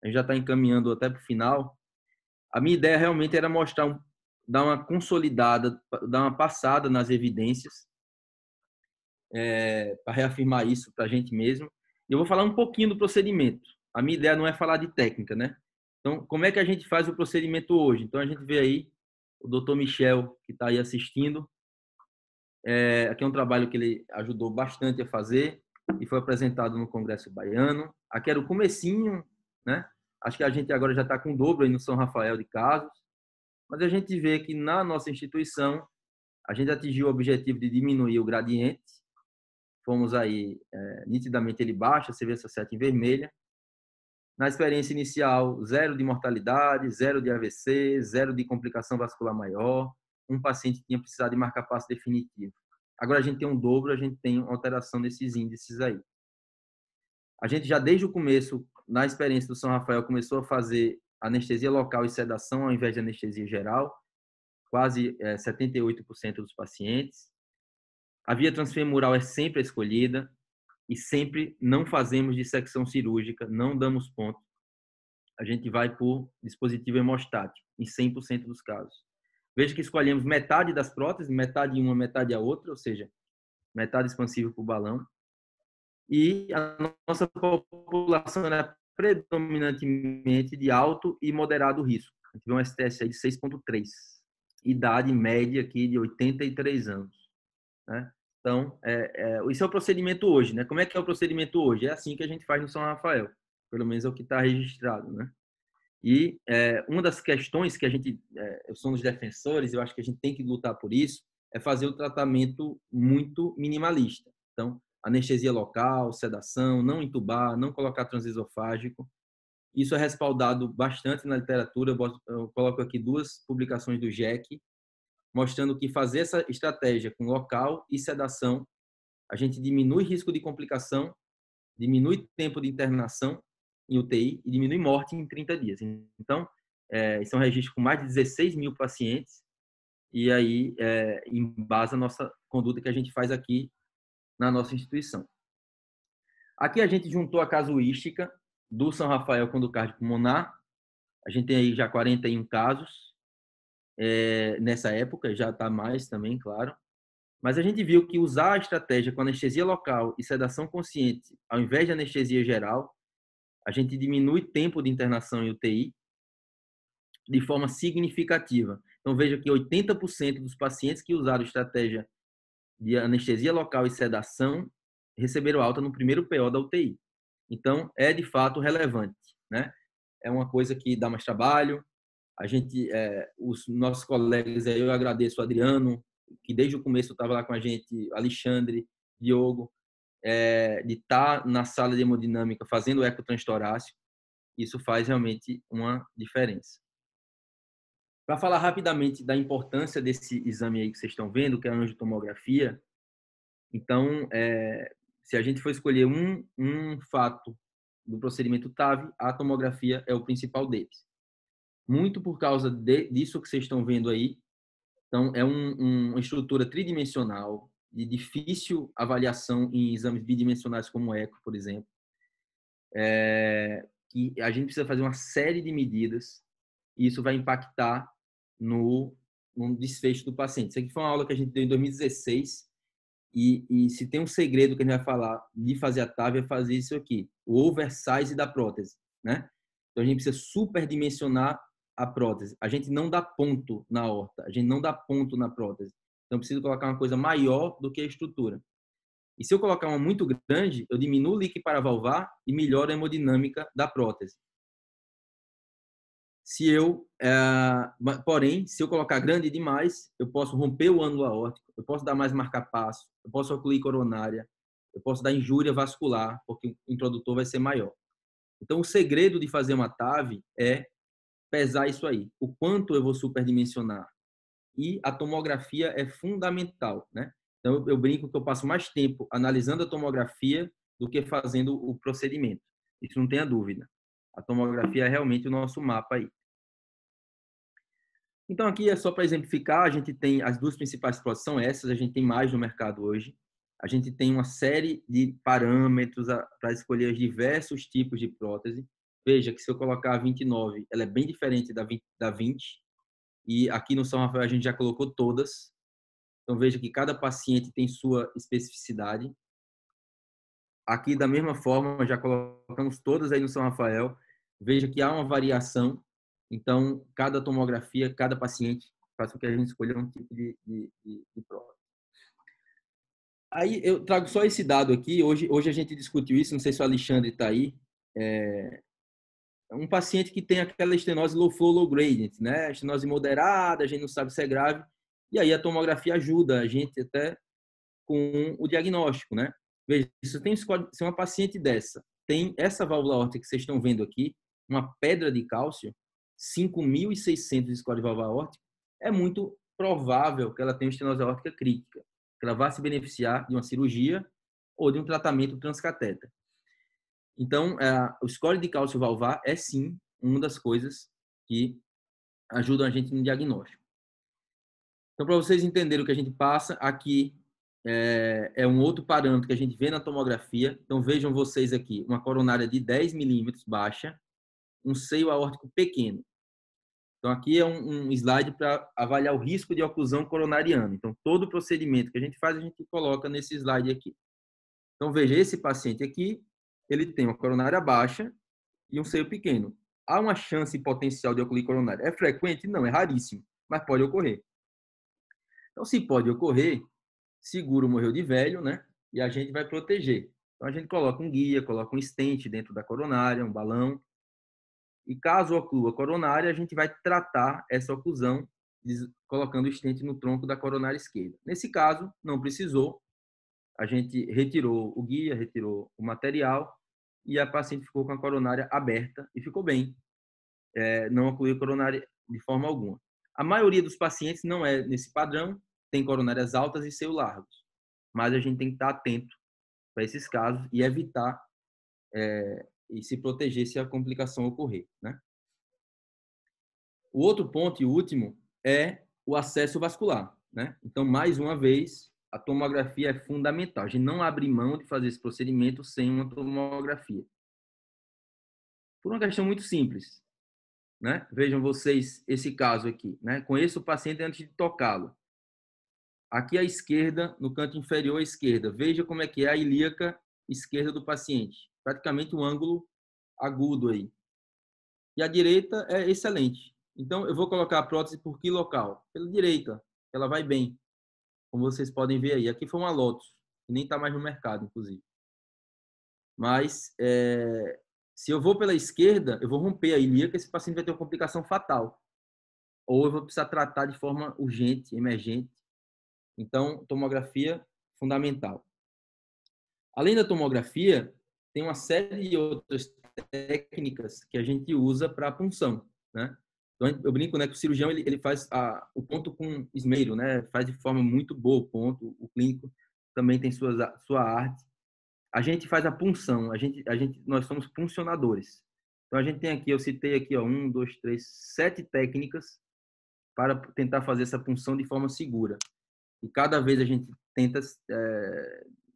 A: a gente já está encaminhando até para o final. A minha ideia realmente era mostrar, dar uma consolidada, dar uma passada nas evidências, para reafirmar isso para a gente mesmo. E eu vou falar um pouquinho do procedimento. A minha ideia não é falar de técnica, né? Então, como é que a gente faz o procedimento hoje? Então, a gente vê aí o Dr. Michel, que está aí assistindo. Aqui é um trabalho que ele ajudou bastante a fazer e foi apresentado no Congresso Baiano. Aqui era o comecinho, né? Acho que a gente agora já está com o dobro aí no São Rafael de casos. Mas a gente vê que na nossa instituição a gente atingiu o objetivo de diminuir o gradiente. Fomos aí, nitidamente ele baixa, você vê essa seta em vermelha. Na experiência inicial, 0 de mortalidade, 0 de AVC, 0 de complicação vascular maior. Um paciente tinha precisado de marca-passo definitivo. Agora a gente tem um dobro, a gente tem uma alteração desses índices aí. A gente já desde o começo, na experiência do São Rafael, começou a fazer anestesia local e sedação ao invés de anestesia geral, quase 78% dos pacientes. A via transfemoral é sempre a escolhida e sempre não fazemos dissecção cirúrgica, não damos ponto. A gente vai por dispositivo hemostático, em 100% dos casos. Veja que escolhemos metade das próteses, metade uma, metade a outra, ou seja, metade expansiva para o balão. E a nossa população é predominantemente de alto e moderado risco. A gente vê um STS aí de 6,3. Idade média aqui de 83 anos. Né? Então, isso é o procedimento hoje. Né? Como é que é o procedimento hoje? É assim que a gente faz no São Rafael. Pelo menos é o que está registrado. Né? E uma das questões que a gente, eu sou um dos defensores, eu acho que a gente tem que lutar por isso, é fazer o tratamento muito minimalista. Então, anestesia local, sedação, não entubar, não colocar transesofágico. Isso é respaldado bastante na literatura. Eu coloco aqui 2 publicações do GEC, mostrando que fazer essa estratégia com local e sedação, a gente diminui risco de complicação, diminui tempo de internação em UTI e diminui morte em 30 dias. Então, isso é um registro com mais de 16 mil pacientes e aí embasa a nossa conduta que a gente faz aqui na nossa instituição. Aqui a gente juntou a casuística do São Rafael com do cardiopulmonar. A gente tem aí já 41 casos nessa época, já está mais também, claro. Mas a gente viu que usar a estratégia com anestesia local e sedação consciente, ao invés de anestesia geral, a gente diminui tempo de internação em UTI de forma significativa. Então, veja que 80% dos pacientes que usaram estratégia de anestesia local e sedação receberam alta no primeiro PO da UTI. Então, é de fato relevante, né? É uma coisa que dá mais trabalho. A gente, os nossos colegas, eu agradeço o Adriano, que desde o começo estava lá com a gente, Alexandre, Diogo, de estar na sala de hemodinâmica fazendo eco transtorácico. Isso faz realmente uma diferença. Para falar rapidamente da importância desse exame aí que vocês estão vendo, que é a angiotomografia, então, se a gente for escolher um fato do procedimento TAV, a tomografia é o principal deles. Muito por causa disso que vocês estão vendo aí. Então, é uma estrutura tridimensional, de difícil avaliação em exames bidimensionais como o eco, por exemplo. Que a gente precisa fazer uma série de medidas e isso vai impactar no desfecho do paciente. Isso aqui foi uma aula que a gente deu em 2016 e se tem um segredo que a gente vai falar de fazer a TAV é fazer isso aqui, o oversize da prótese, né? Então a gente precisa superdimensionar a prótese. A gente não dá ponto na aorta, a gente não dá ponto na prótese. Então, eu preciso colocar uma coisa maior do que a estrutura. E se eu colocar uma muito grande, eu diminuo o líquido paravalvar e melhoro a hemodinâmica da prótese. Porém, se eu colocar grande demais, eu posso romper o ânulo aórtico, eu posso dar mais marca-passo, eu posso ocluir coronária, eu posso dar injúria vascular, porque o introdutor vai ser maior. Então, o segredo de fazer uma TAV é pesar isso aí, o quanto eu vou superdimensionar. E a tomografia é fundamental, né? Então, eu brinco que eu passo mais tempo analisando a tomografia do que fazendo o procedimento. Isso não tenha dúvida. A tomografia é realmente o nosso mapa aí. Então, aqui é só para exemplificar, a gente tem as duas principais próteses são essas, a gente tem mais no mercado hoje. A gente tem uma série de parâmetros para escolher os diversos tipos de prótese. Veja que se eu colocar a 29, ela é bem diferente da 20. E aqui no São Rafael a gente já colocou todas. Então, veja que cada paciente tem sua especificidade. Aqui, da mesma forma, já colocamos todas aí no São Rafael. Veja que há uma variação. Então, cada tomografia, cada paciente faz com que a gente escolha um tipo de prova. Aí, eu trago só esse dado aqui. Hoje a gente discutiu isso, não sei se o Alexandre está aí. É um paciente que tem aquela estenose low flow, low gradient, né? Estenose moderada, a gente não sabe se é grave. E aí a tomografia ajuda a gente até com o diagnóstico, né? Veja, se uma paciente dessa tem essa válvula aórtica que vocês estão vendo aqui, uma pedra de cálcio, 5.600 de score de válvula aórtica, é muito provável que ela tenha estenose aórtica crítica, que ela vá se beneficiar de uma cirurgia ou de um tratamento transcatéter. Então, o score de cálcio valvar é sim uma das coisas que ajudam a gente no diagnóstico. Então, para vocês entenderem o que a gente passa, aqui é um outro parâmetro que a gente vê na tomografia. Então, vejam vocês aqui, uma coronária de 10 milímetros baixa, um seio aórtico pequeno. Então, aqui é um slide para avaliar o risco de oclusão coronariana. Então, todo procedimento que a gente faz, a gente coloca nesse slide aqui. Então, veja, esse paciente aqui, ele tem uma coronária baixa e um seio pequeno. Há uma chance potencial de ocluir coronária. É frequente? Não, é raríssimo, mas pode ocorrer. Então, se pode ocorrer, seguro morreu de velho, né? E a gente vai proteger. Então, a gente coloca um guia, coloca um stent dentro da coronária, um balão. E caso oclua a coronária, a gente vai tratar essa oclusão colocando o stent no tronco da coronária esquerda. Nesse caso, não precisou. A gente retirou o guia, retirou o material e a paciente ficou com a coronária aberta e ficou bem. Não ocluiu a coronária de forma alguma. A maioria dos pacientes não é nesse padrão, tem coronárias altas e seio largos. Mas a gente tem que estar atento para esses casos e evitar e se proteger se a complicação ocorrer, né? O outro ponto e último é o acesso vascular, né? Então, mais uma vez, a tomografia é fundamental. A gente não abre mão de fazer esse procedimento sem uma tomografia. Por uma questão muito simples, né? Vejam vocês esse caso aqui, né? Conheço o paciente antes de tocá-lo. Aqui à esquerda, no canto inferior à esquerda, veja como é que é a ilíaca esquerda do paciente. Praticamente um ângulo agudo aí. E a direita é excelente. Então, eu vou colocar a prótese por que local? Pela direita. Ela vai bem. Como vocês podem ver aí. Aqui foi uma Lotus, que nem está mais no mercado, inclusive. Mas, se eu vou pela esquerda, eu vou romper a ilíaca, esse paciente vai ter uma complicação fatal. Ou eu vou precisar tratar de forma urgente, emergente. Então, tomografia fundamental. Além da tomografia, tem uma série de outras técnicas que a gente usa para a punção, né? Então, eu brinco, né, que o cirurgião ele faz o ponto com esmero, né? Faz de forma muito boa o ponto. O clínico também tem sua arte. A gente faz a punção. Nós somos puncionadores. Então a gente tem aqui, eu citei aqui, ó, 1, 2, 3, 7 técnicas para tentar fazer essa punção de forma segura. E cada vez a gente tenta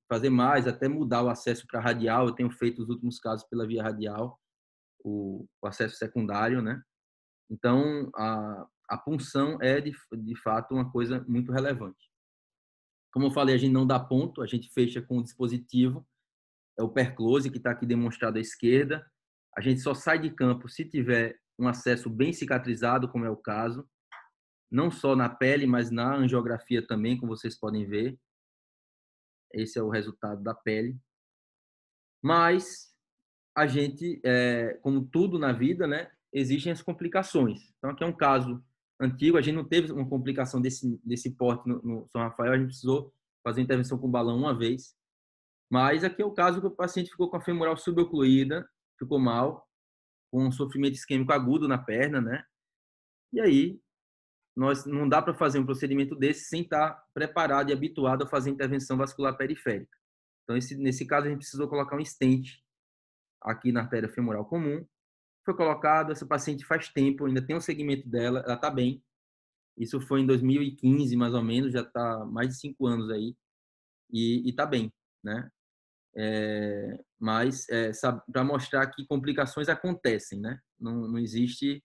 A: fazer mais, até mudar o acesso para radial. Eu tenho feito os últimos casos pela via radial, o acesso secundário, né? Então, a punção é, de fato, uma coisa muito relevante. Como eu falei, a gente não dá ponto, a gente fecha com o dispositivo, é o perclose, que está aqui demonstrado à esquerda. A gente só sai de campo se tiver um acesso bem cicatrizado, como é o caso, não só na pele, mas na angiografia também, como vocês podem ver. Esse é o resultado da pele. Mas a gente, como tudo na vida, né, existem as complicações. Então, aqui é um caso antigo, a gente não teve uma complicação desse porte no São Rafael, a gente precisou fazer intervenção com balão uma vez. Mas aqui é o caso que o paciente ficou com a femoral subocluída, ficou mal, com um sofrimento isquêmico agudo na perna, né? E aí, nós não dá para fazer um procedimento desse sem estar preparado e habituado a fazer intervenção vascular periférica. Então, nesse caso, a gente precisou colocar um stent aqui na artéria femoral comum. Foi colocado, essa paciente faz tempo, ainda tem um segmento dela, ela está bem. Isso foi em 2015, mais ou menos, já está mais de 5 anos aí, e está bem, né? Mas para mostrar que complicações acontecem, né? Não existe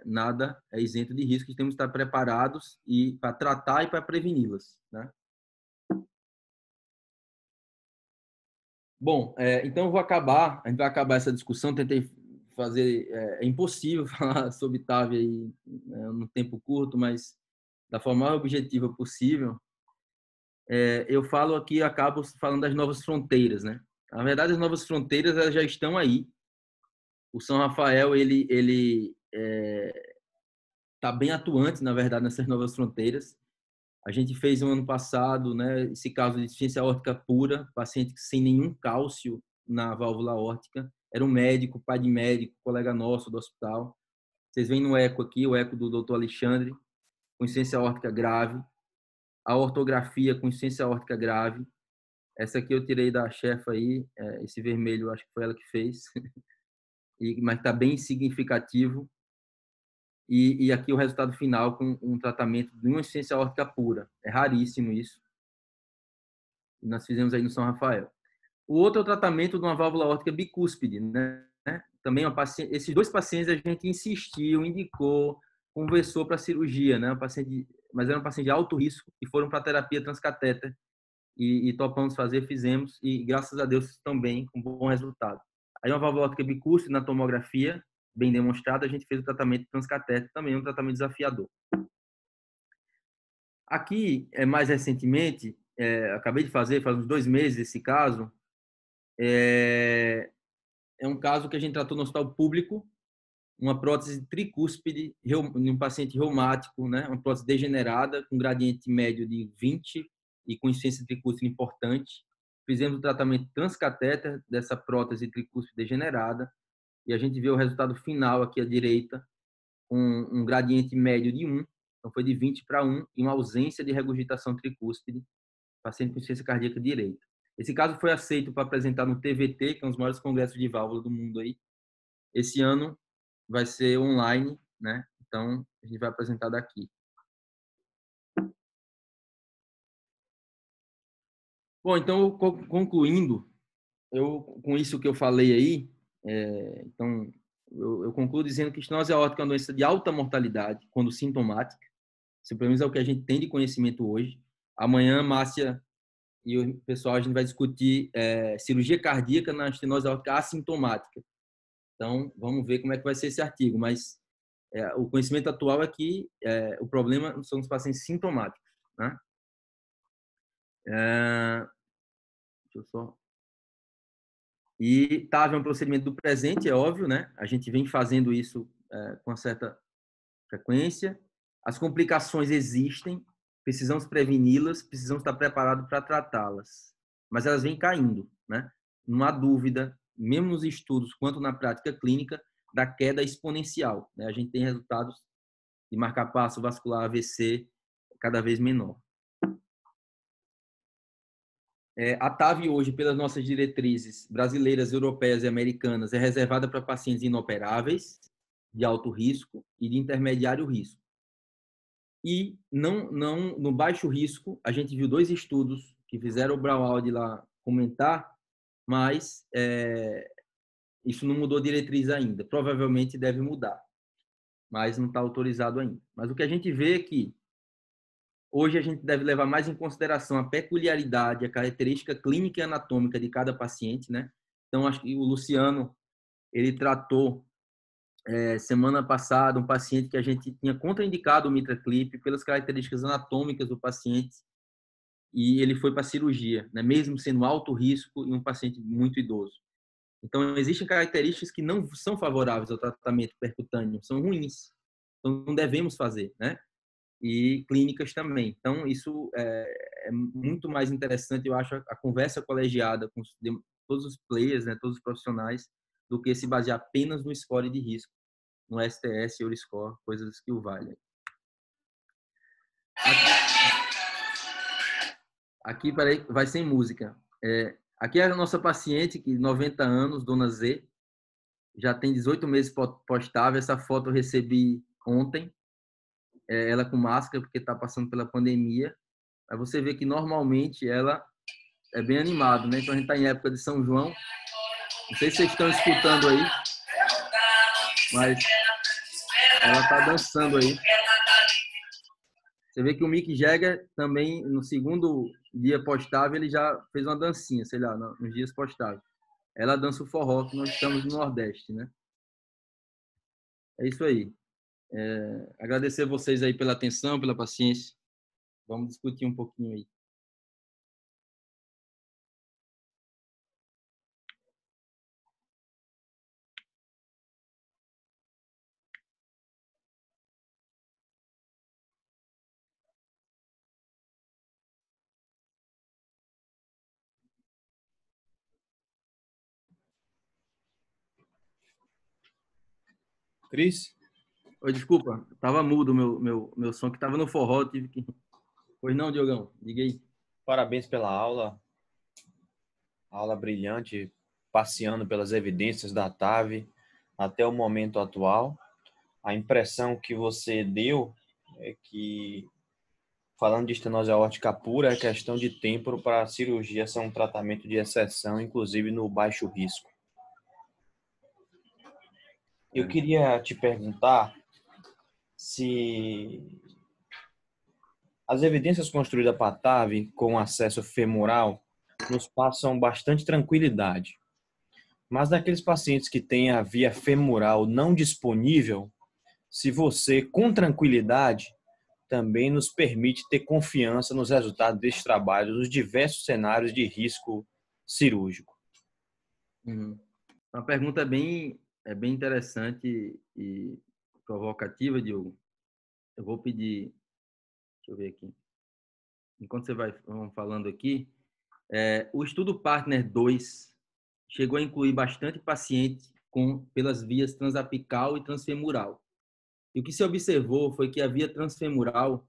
A: nada isento de risco, temos que estar preparados e para tratar e para preveni-las, né? Bom, então a gente vai acabar essa discussão, tentei fazer, é impossível falar sobre TAV aí, né, num tempo curto, mas da forma mais objetiva possível. Eu falo aqui, acabo falando das novas fronteiras, né? Na verdade, as novas fronteiras elas já estão aí. O São Rafael, ele tá bem atuante, na verdade, nessas novas fronteiras. A gente fez no ano passado, né, esse caso de insuficiência aórtica pura, paciente sem nenhum cálcio na válvula aórtica. Era um médico, pai de médico, colega nosso do hospital. Vocês veem no eco aqui, o eco do Dr. Alexandre, com insuficiência aórtica grave. A ortografia com insuficiência aórtica grave. Essa aqui eu tirei da chefa aí, esse vermelho acho que foi ela que fez, mas está bem significativo. E aqui o resultado final com um tratamento de uma insuficiência aórtica pura. É raríssimo isso. Nós fizemos aí no São Rafael. O outro é o tratamento de uma válvula aórtica bicúspide, né? Também esses dois pacientes a gente insistiu, indicou, conversou para cirurgia, né? Mas era um paciente de alto risco e foram para terapia transcatéter e topamos fazer, fizemos e graças a Deus estão bem, com bom resultado. Aí uma válvula aórtica bicúspide na tomografia, bem demonstrada, a gente fez o tratamento transcatéter, também um tratamento desafiador. Aqui, mais recentemente, acabei de fazer, faz uns 2 meses esse caso, é um caso que a gente tratou no hospital público, uma prótese tricúspide em um paciente reumático, né? Uma prótese degenerada, com gradiente médio de 20 e com insuficiência tricúspide importante. Fizemos o tratamento transcatéter dessa prótese tricúspide degenerada e a gente vê o resultado final aqui à direita, com um gradiente médio de 1, então foi de 20 para 1, e uma ausência de regurgitação tricúspide, paciente com insuficiência cardíaca direita. Esse caso foi aceito para apresentar no TVT, que é um dos maiores congressos de válvula do mundo aí. Esse ano vai ser online, né? Então, a gente vai apresentar daqui. Bom, então, concluindo, com isso que eu falei aí, então, eu concluo dizendo que estenose aórtica é uma doença de alta mortalidade, quando sintomática. Isso, pelo menos, é o que a gente tem de conhecimento hoje. Amanhã, Márcia e o pessoal, a gente vai discutir cirurgia cardíaca na estenose aórtica assintomática. Então, vamos ver como é que vai ser esse artigo. Mas o conhecimento atual é que o problema são os pacientes sintomáticos, né? Deixa eu só... E TAV é um procedimento do presente, é óbvio, né? A gente vem fazendo isso com certa frequência. As complicações existem, precisamos preveni-las, precisamos estar preparados para tratá-las. Mas elas vêm caindo, né? Não há dúvida, mesmo nos estudos quanto na prática clínica, da queda exponencial, né? A gente tem resultados de marca-passo vascular AVC cada vez menor. A TAV hoje, pelas nossas diretrizes brasileiras, europeias e americanas, é reservada para pacientes inoperáveis, de alto risco e de intermediário risco. E não no baixo risco, a gente viu 2 estudos que fizeram o Braunwald lá comentar, mas isso não mudou a diretriz ainda. Provavelmente deve mudar, mas não está autorizado ainda. Mas o que a gente vê é que hoje a gente deve levar mais em consideração a peculiaridade, a característica clínica e anatômica de cada paciente, né? Então, acho que o Luciano, ele tratou semana passada, um paciente que a gente tinha contraindicado o MitraClip pelas características anatômicas do paciente e ele foi para a cirurgia, né? Mesmo sendo alto risco e um paciente muito idoso. Então, existem características que não são favoráveis ao tratamento percutâneo, são ruins. Então, não devemos fazer, né? E clínicas também. Então, isso é muito mais interessante, eu acho, a conversa colegiada com todos os players, né, todos os profissionais, do que se basear apenas no score de risco, no STS, Euriscore, coisas que o valem. Aqui vai sem música. Aqui é a nossa paciente, que 90 anos, Dona Z, já tem 18 meses pós-TAV. Essa foto eu recebi ontem. Ela com máscara, porque está passando pela pandemia. Aí você vê que normalmente ela é bem animada, né? Então a gente está em época de São João. Não sei se vocês estão escutando aí, mas ela está dançando aí. Você vê que o Mick Jagger também, no segundo dia pós-TAV, ele já fez uma dancinha, sei lá, nos dias pós-TAV. Ela dança o forró, que nós estamos no Nordeste, né? É isso aí. Agradecer vocês aí pela atenção, pela paciência. Vamos discutir um pouquinho aí.
B: Cris?
A: Oi, desculpa, tava mudo meu som, que tava no forró, tive que... Pois não, Diogão, diga aí.
B: Parabéns pela aula. Aula brilhante, passeando pelas evidências da TAV até o momento atual. A impressão que você deu é que, falando de estenose aórtica pura, é questão de tempo para a cirurgia ser um tratamento de exceção, inclusive no baixo risco. Eu queria te perguntar se as evidências construídas para a TAV com acesso femoral nos passam bastante tranquilidade. Mas naqueles pacientes que têm a via femoral não disponível, se você, com tranquilidade, também nos permite ter confiança nos resultados deste trabalho, nos diversos cenários de risco cirúrgico.
A: Uhum. Uma pergunta bem interessante e provocativa, Diogo. Eu vou pedir, deixa eu ver aqui. Enquanto você vai falando aqui, o estudo Partner 2 chegou a incluir bastante paciente pelas vias transapical e transfemoral. E o que se observou foi que a via transfemoral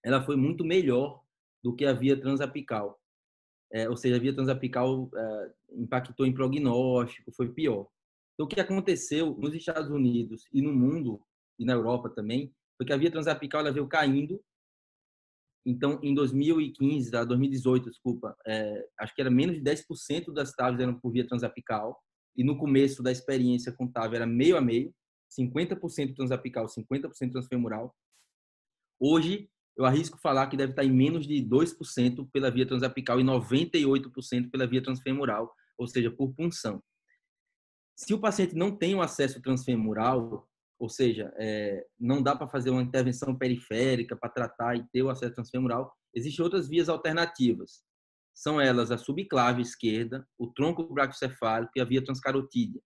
A: ela foi muito melhor do que a via transapical. Ou seja, a via transapical impactou em prognóstico, foi pior. Então, o que aconteceu nos Estados Unidos e no mundo, e na Europa também, foi que a via transapical ela veio caindo. Então, em 2015, 2018, desculpa, acho que era menos de 10% das TAVs eram por via transapical, e no começo da experiência com TAV era meio a meio, 50% transapical, 50% transfemoral. Hoje, eu arrisco falar que deve estar em menos de 2% pela via transapical e 98% pela via transfemoral, ou seja, por punção. Se o paciente não tem um acesso transfemoral, ou seja, não dá para fazer uma intervenção periférica para tratar e ter o acesso transfemoral, existem outras vias alternativas. São elas a subclave esquerda, o tronco braquiocefálico e a via transcarotídea.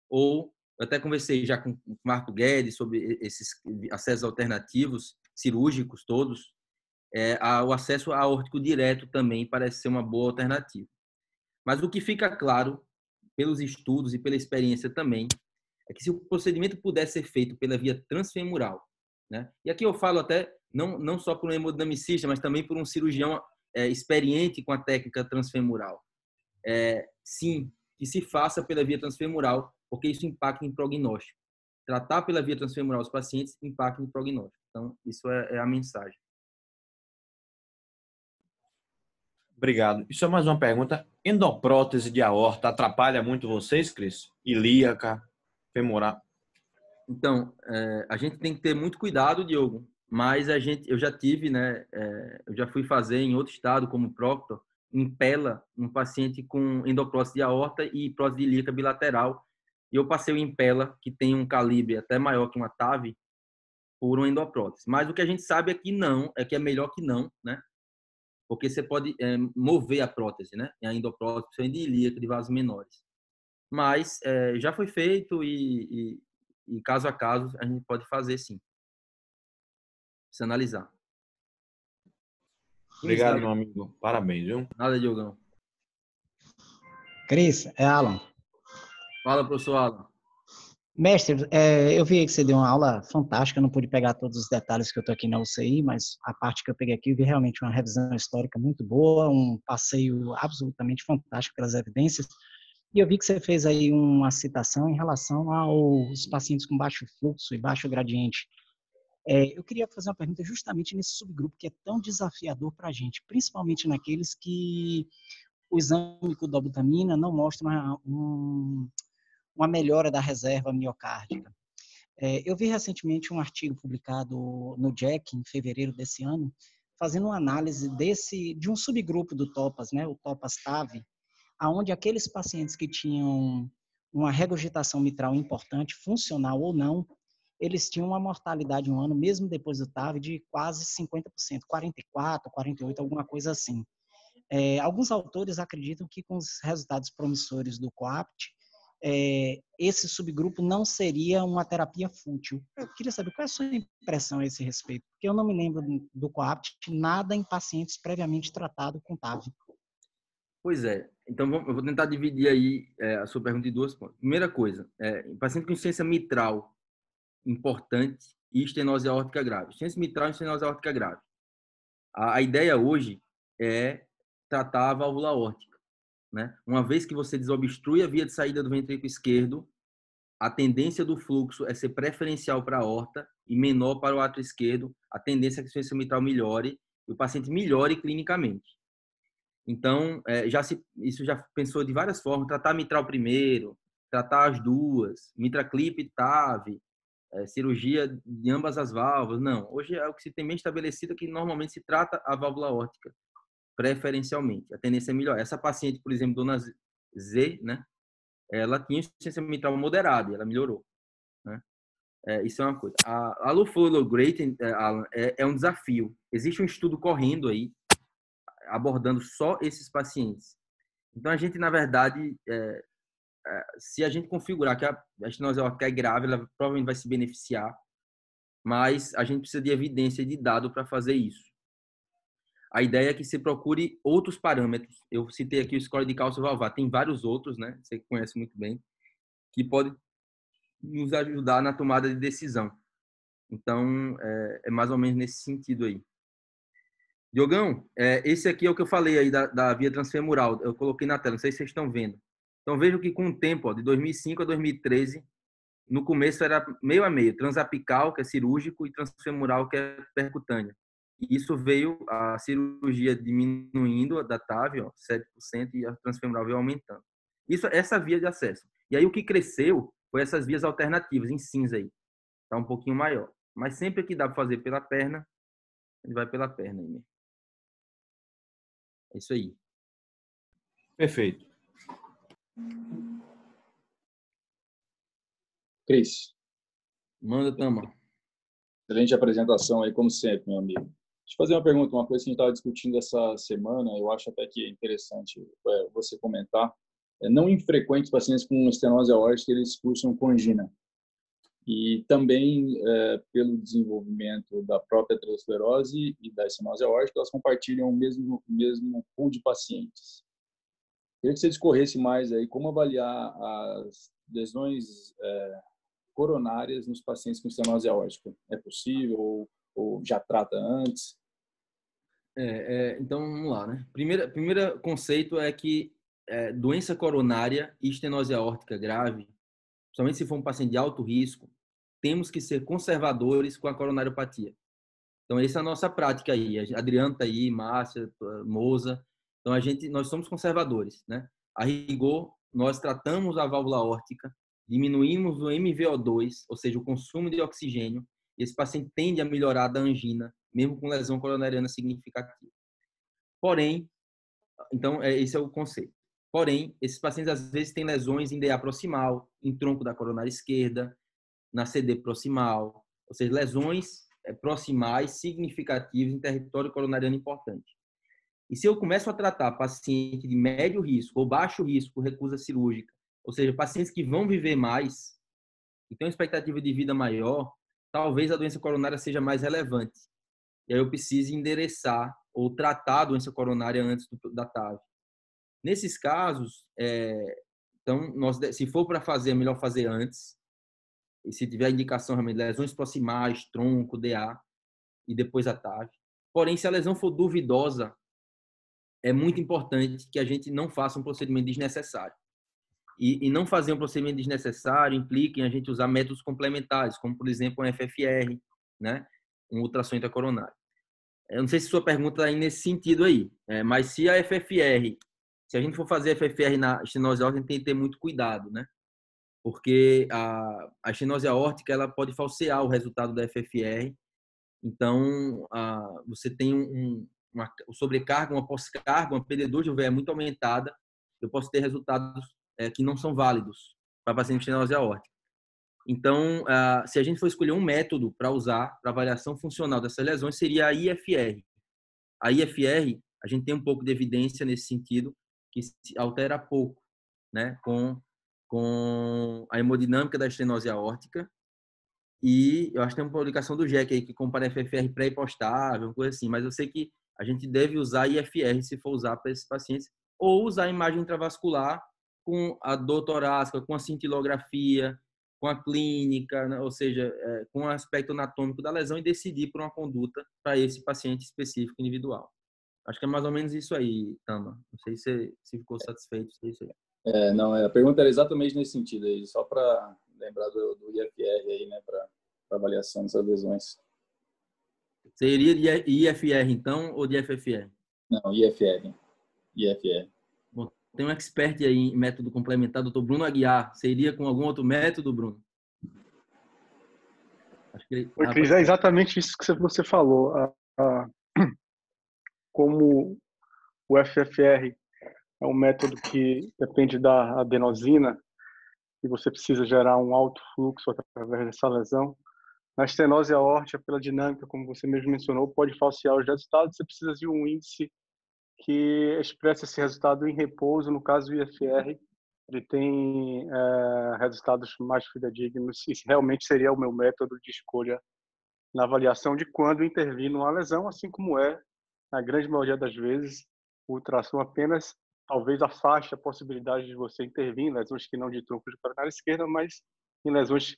A: Ou, eu até conversei já com o Marco Guedes sobre esses acessos alternativos, cirúrgicos todos, o acesso aórtico direto também parece ser uma boa alternativa. Mas o que fica claro, pelos estudos e pela experiência também, é que se o procedimento pudesse ser feito pela via transfemoral, né? E aqui eu falo até não só por um hemodinamicista, mas também por um cirurgião experiente com a técnica transfemoral. Sim, que se faça pela via transfemoral, porque isso impacta em prognóstico. Tratar pela via transfemoral os pacientes impacta em prognóstico. Então, isso é a mensagem.
B: Obrigado. Isso é mais uma pergunta. Endoprótese de aorta atrapalha muito vocês, Cris? Ilíaca, femoral?
A: Então, a gente tem que ter muito cuidado, Diogo, mas eu já tive, né, eu já fui fazer em outro estado, como Proctor, em Pela, um paciente com endoprótese de aorta e prótese ilíaca bilateral, e eu passei o Impella, que tem um calibre até maior que uma TAV, por uma endoprótese. Mas o que a gente sabe é que não, é que é melhor que não, né? Porque você pode mover a prótese, né? A endoprótese, principalmente de ilíaca, de vasos menores. Mas já foi feito e caso a caso a gente pode fazer sim. Se analisar.
B: Obrigado, meu amigo. Parabéns, viu?
A: Nada, Diogão.
C: Cris, é Alan.
A: Fala, professor Alan.
C: Mestre, eu vi que você deu uma aula fantástica, não pude pegar todos os detalhes que eu estou aqui na UCI, mas a parte que eu peguei aqui, eu vi realmente uma revisão histórica muito boa, um passeio absolutamente fantástico pelas evidências, e eu vi que você fez aí uma citação em relação aos pacientes com baixo fluxo e baixo gradiente. Eu queria fazer uma pergunta justamente nesse subgrupo que é tão desafiador para a gente, principalmente naqueles que o exame com dobutamina não mostra uma melhora da reserva miocárdica. Eu vi recentemente um artigo publicado no JACC, em fevereiro desse ano, fazendo uma análise de um subgrupo do TOPAS, né, o TOPAS-TAV, onde aqueles pacientes que tinham uma regurgitação mitral importante, funcional ou não, eles tinham uma mortalidade um ano, mesmo depois do TAV, de quase 50%, 44%, 48%, alguma coisa assim. Alguns autores acreditam que com os resultados promissores do COAPT, esse subgrupo não seria uma terapia fútil. Eu queria saber qual é a sua impressão a esse respeito, porque eu não me lembro do COAPT nada em pacientes previamente tratados com TAV.
A: Pois é. Então, eu vou tentar dividir aí a sua pergunta em duas pontos. Primeira coisa, paciente com insuficiência mitral importante e estenose aórtica grave. Insuficiência mitral e estenose aórtica grave. A ideia hoje é tratar a válvula aórtica, né? Uma vez que você desobstrui a via de saída do ventrículo esquerdo, a tendência do fluxo é ser preferencial para a aorta e menor para o átrio esquerdo. A tendência é que a insuficiência mitral melhore e o paciente melhore clinicamente. Então, isso já pensou de várias formas, tratar a mitral primeiro, tratar as duas, mitraclip, TAV, cirurgia de ambas as válvulas. Não, hoje é o que se tem bem estabelecido que normalmente se trata a válvula aórtica, preferencialmente. A tendência é melhor. Essa paciente, por exemplo, dona Z, né? Ela tinha insuficiência mitral moderada e ela melhorou, né? Isso é uma coisa. A low flow low grade, Alan, é um desafio. Existe um estudo correndo aí, abordando só esses pacientes. Então, a gente, na verdade, se a gente configurar que a estenose aórtica é grave, ela provavelmente vai se beneficiar, mas a gente precisa de evidência e de dado para fazer isso. A ideia é que se procure outros parâmetros. Eu citei aqui o score de cálcio valvar, tem vários outros, né? Você conhece muito bem, que pode nos ajudar na tomada de decisão. Então, é mais ou menos nesse sentido aí. Diogão, esse aqui é o que eu falei aí da via transfemoral. Eu coloquei na tela, não sei se vocês estão vendo. Então, vejo que com o tempo, de 2005 a 2013, no começo era meio a meio, transapical, que é cirúrgico, e transfemoral, que é percutânea. E isso veio a cirurgia diminuindo da TAV, 7%, e a transfemoral veio aumentando. Essa via de acesso. E aí o que cresceu foi essas vias alternativas, em cinza aí. Está um pouquinho maior. Mas sempre que dá para fazer pela perna, ele vai pela perna aí mesmo. É isso aí.
B: Perfeito.
D: Cris,
A: Manda, Tama.
D: excelente apresentação aí, como sempre, meu amigo. Deixa eu fazer uma pergunta, uma coisa que a gente estava discutindo essa semana, eu acho até que é interessante você comentar. Não infrequentes pacientes com estenose aórtica, eles cursam com angina. E também, pelo desenvolvimento da própria aterosclerose e da estenose aórtica, elas compartilham o mesmo pool de pacientes. Queria que você discorresse mais aí como avaliar as lesões coronárias nos pacientes com estenose aórtica. É possível ou já trata antes?
A: Então, vamos lá, né? Primeiro conceito é que doença coronária e estenose aórtica grave, somente se for um paciente de alto risco, temos que ser conservadores com a coronariopatia. Então, essa é a nossa prática aí. Adriano está aí, Márcia, Moza. Então, nós somos conservadores, né? A rigor, nós tratamos a válvula aórtica, diminuímos o MVO2, ou seja, o consumo de oxigênio, e esse paciente tende a melhorar da angina, mesmo com lesão coronariana significativa. Porém, então, esse é o conceito. Porém, esses pacientes às vezes têm lesões em DA proximal, em tronco da coronária esquerda, na CD proximal, ou seja, lesões proximais significativas em território coronariano importante. E se eu começo a tratar paciente de médio risco ou baixo risco, recusa cirúrgica, ou seja, pacientes que vão viver mais e têm uma expectativa de vida maior, talvez a doença coronária seja mais relevante. E aí eu preciso endereçar ou tratar a doença coronária antes da TAV. Nesses casos, então, se for para fazer, é melhor fazer antes. E se tiver indicação realmente de lesões proximais, tronco, DA, e depois a TAV. Porém, se a lesão for duvidosa, é muito importante que a gente não faça um procedimento desnecessário. E não fazer um procedimento desnecessário implica em a gente usar métodos complementares, como, por exemplo, um FFR, né? Um ultrassom intracoronário. Eu não sei se sua pergunta está nesse sentido aí, mas se a FFR, se a gente for fazer FFR na estenose aórtica, a gente tem que ter muito cuidado, né? Porque a estenose aórtica ela pode falsear o resultado da FFR. Então, você tem uma sobrecarga, uma pós-carga, uma PD2 de UVE muito aumentada. Eu posso ter resultados que não são válidos para paciente de estenose aórtica. Então, se a gente for escolher um método para usar para avaliação funcional dessas lesões, seria a IFR. A IFR, a gente tem um pouco de evidência nesse sentido, que se altera pouco, né, com a hemodinâmica da estenose aórtica. E eu acho que tem uma publicação do GEC aí que compara FFR pré e pós-TAV, uma coisa assim, mas eu sei que a gente deve usar IFR se for usar para esses pacientes, ou usar a imagem intravascular com a dor torácica, com a cintilografia, com a clínica, né? Ou seja, com o aspecto anatômico da lesão e decidir por uma conduta para esse paciente específico individual. Acho que é mais ou menos isso aí, Tama. Não sei se ficou satisfeito. Se é isso aí.
D: Não, a pergunta era exatamente nesse sentido aí, só para lembrar do IFR aí, né, para avaliação dessas lesões.
A: Seria de IFR, então, ou de FFR?
D: Não, IFR.
A: Bom, tem um expert aí em método complementar, doutor Bruno Aguiar. Seria com algum outro método, Bruno?
E: Acho que Oi, Cris, é exatamente isso que você falou. Como o FFR é um método que depende da adenosina e você precisa gerar um alto fluxo através dessa lesão. Na estenose aórtica, pela dinâmica, como você mesmo mencionou, pode falsear os resultados. Você precisa de um índice que expressa esse resultado em repouso. No caso do IFR, ele tem resultados mais fidedignos. Isso realmente seria o meu método de escolha na avaliação de quando intervir numa lesão, assim como na grande maioria das vezes, o ultrassom apenas talvez afaste a possibilidade de você intervir em lesões que não de tronco de coronária esquerda, mas em lesões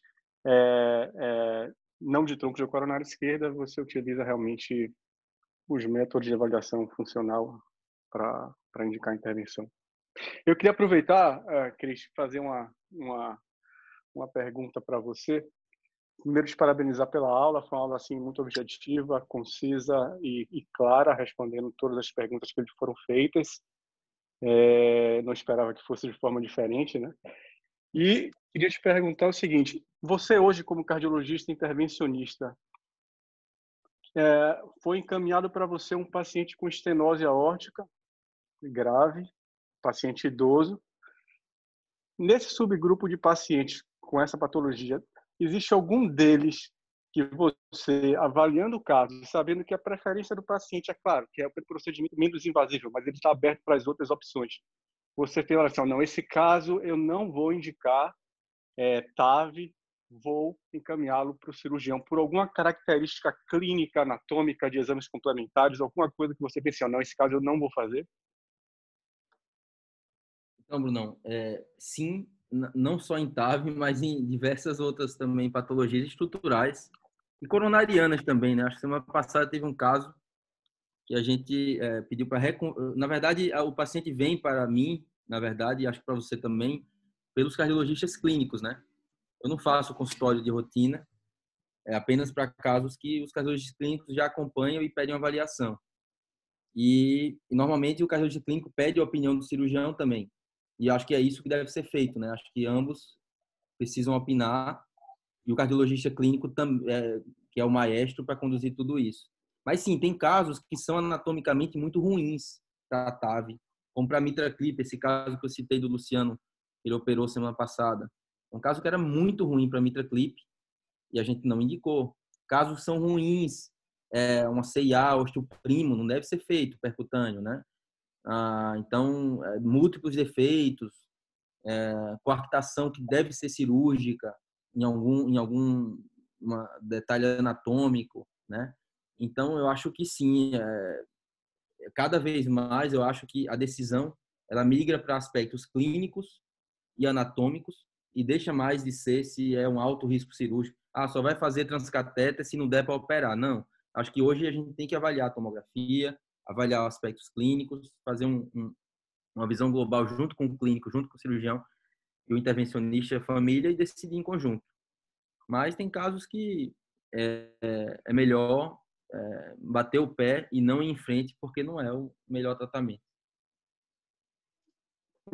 E: não de tronco de coronária esquerda, você utiliza realmente os métodos de avaliação funcional para indicar a intervenção. Eu queria aproveitar, Cris, fazer uma pergunta para você. Primeiro, te parabenizar pela aula. Foi uma aula assim, muito objetiva, concisa e clara, respondendo todas as perguntas que lhe foram feitas. Não esperava que fosse de forma diferente, né? E queria te perguntar o seguinte: você hoje, como cardiologista intervencionista, foi encaminhado para você um paciente com estenose aórtica grave, paciente idoso. Nesse subgrupo de pacientes com essa patologia, existe algum deles que você, avaliando o caso, sabendo que a preferência do paciente, é claro, que é o procedimento menos invasivo, mas ele está aberto para as outras opções. Você tem assim, não, esse caso eu não vou indicar TAV, vou encaminhá-lo para o cirurgião por alguma característica clínica, anatômica, de exames complementares, alguma coisa que você pense, não, esse caso eu não vou fazer?
A: Então, Brunão, sim, não só em TAV, mas em diversas outras também patologias estruturais e coronarianas também, né? Acho que semana passada teve um caso que a gente pediu para... Na verdade, o paciente vem para mim, na verdade, e acho que para você também, pelos cardiologistas clínicos, né? Eu não faço consultório de rotina, apenas para casos que os cardiologistas clínicos já acompanham e pedem uma avaliação. E normalmente o cardiologista clínico pede a opinião do cirurgião também. E acho que é isso que deve ser feito, né? Acho que ambos precisam opinar e o cardiologista clínico que é o maestro para conduzir tudo isso. Mas sim, tem casos que são anatomicamente muito ruins para a TAV, Como para Mitra Clip, esse caso que eu citei do Luciano, ele operou semana passada. É um caso que era muito ruim para Mitra Clip e a gente não indicou. Casos são ruins, uma CIA, osteoprimo, não deve ser feito percutâneo, né? Então, múltiplos defeitos, coartação que deve ser cirúrgica em algum detalhe anatômico, né? Então, eu acho que sim, cada vez mais eu acho que a decisão ela migra para aspectos clínicos e anatômicos e deixa mais de ser se é um alto risco cirúrgico. Só vai fazer transcatéter se não der para operar. Não. Acho que hoje a gente tem que avaliar a tomografia, avaliar aspectos clínicos, fazer uma visão global junto com o clínico, junto com o cirurgião e o intervencionista e a família e decidir em conjunto. Mas tem casos que é melhor bater o pé e não ir em frente porque não é o melhor tratamento.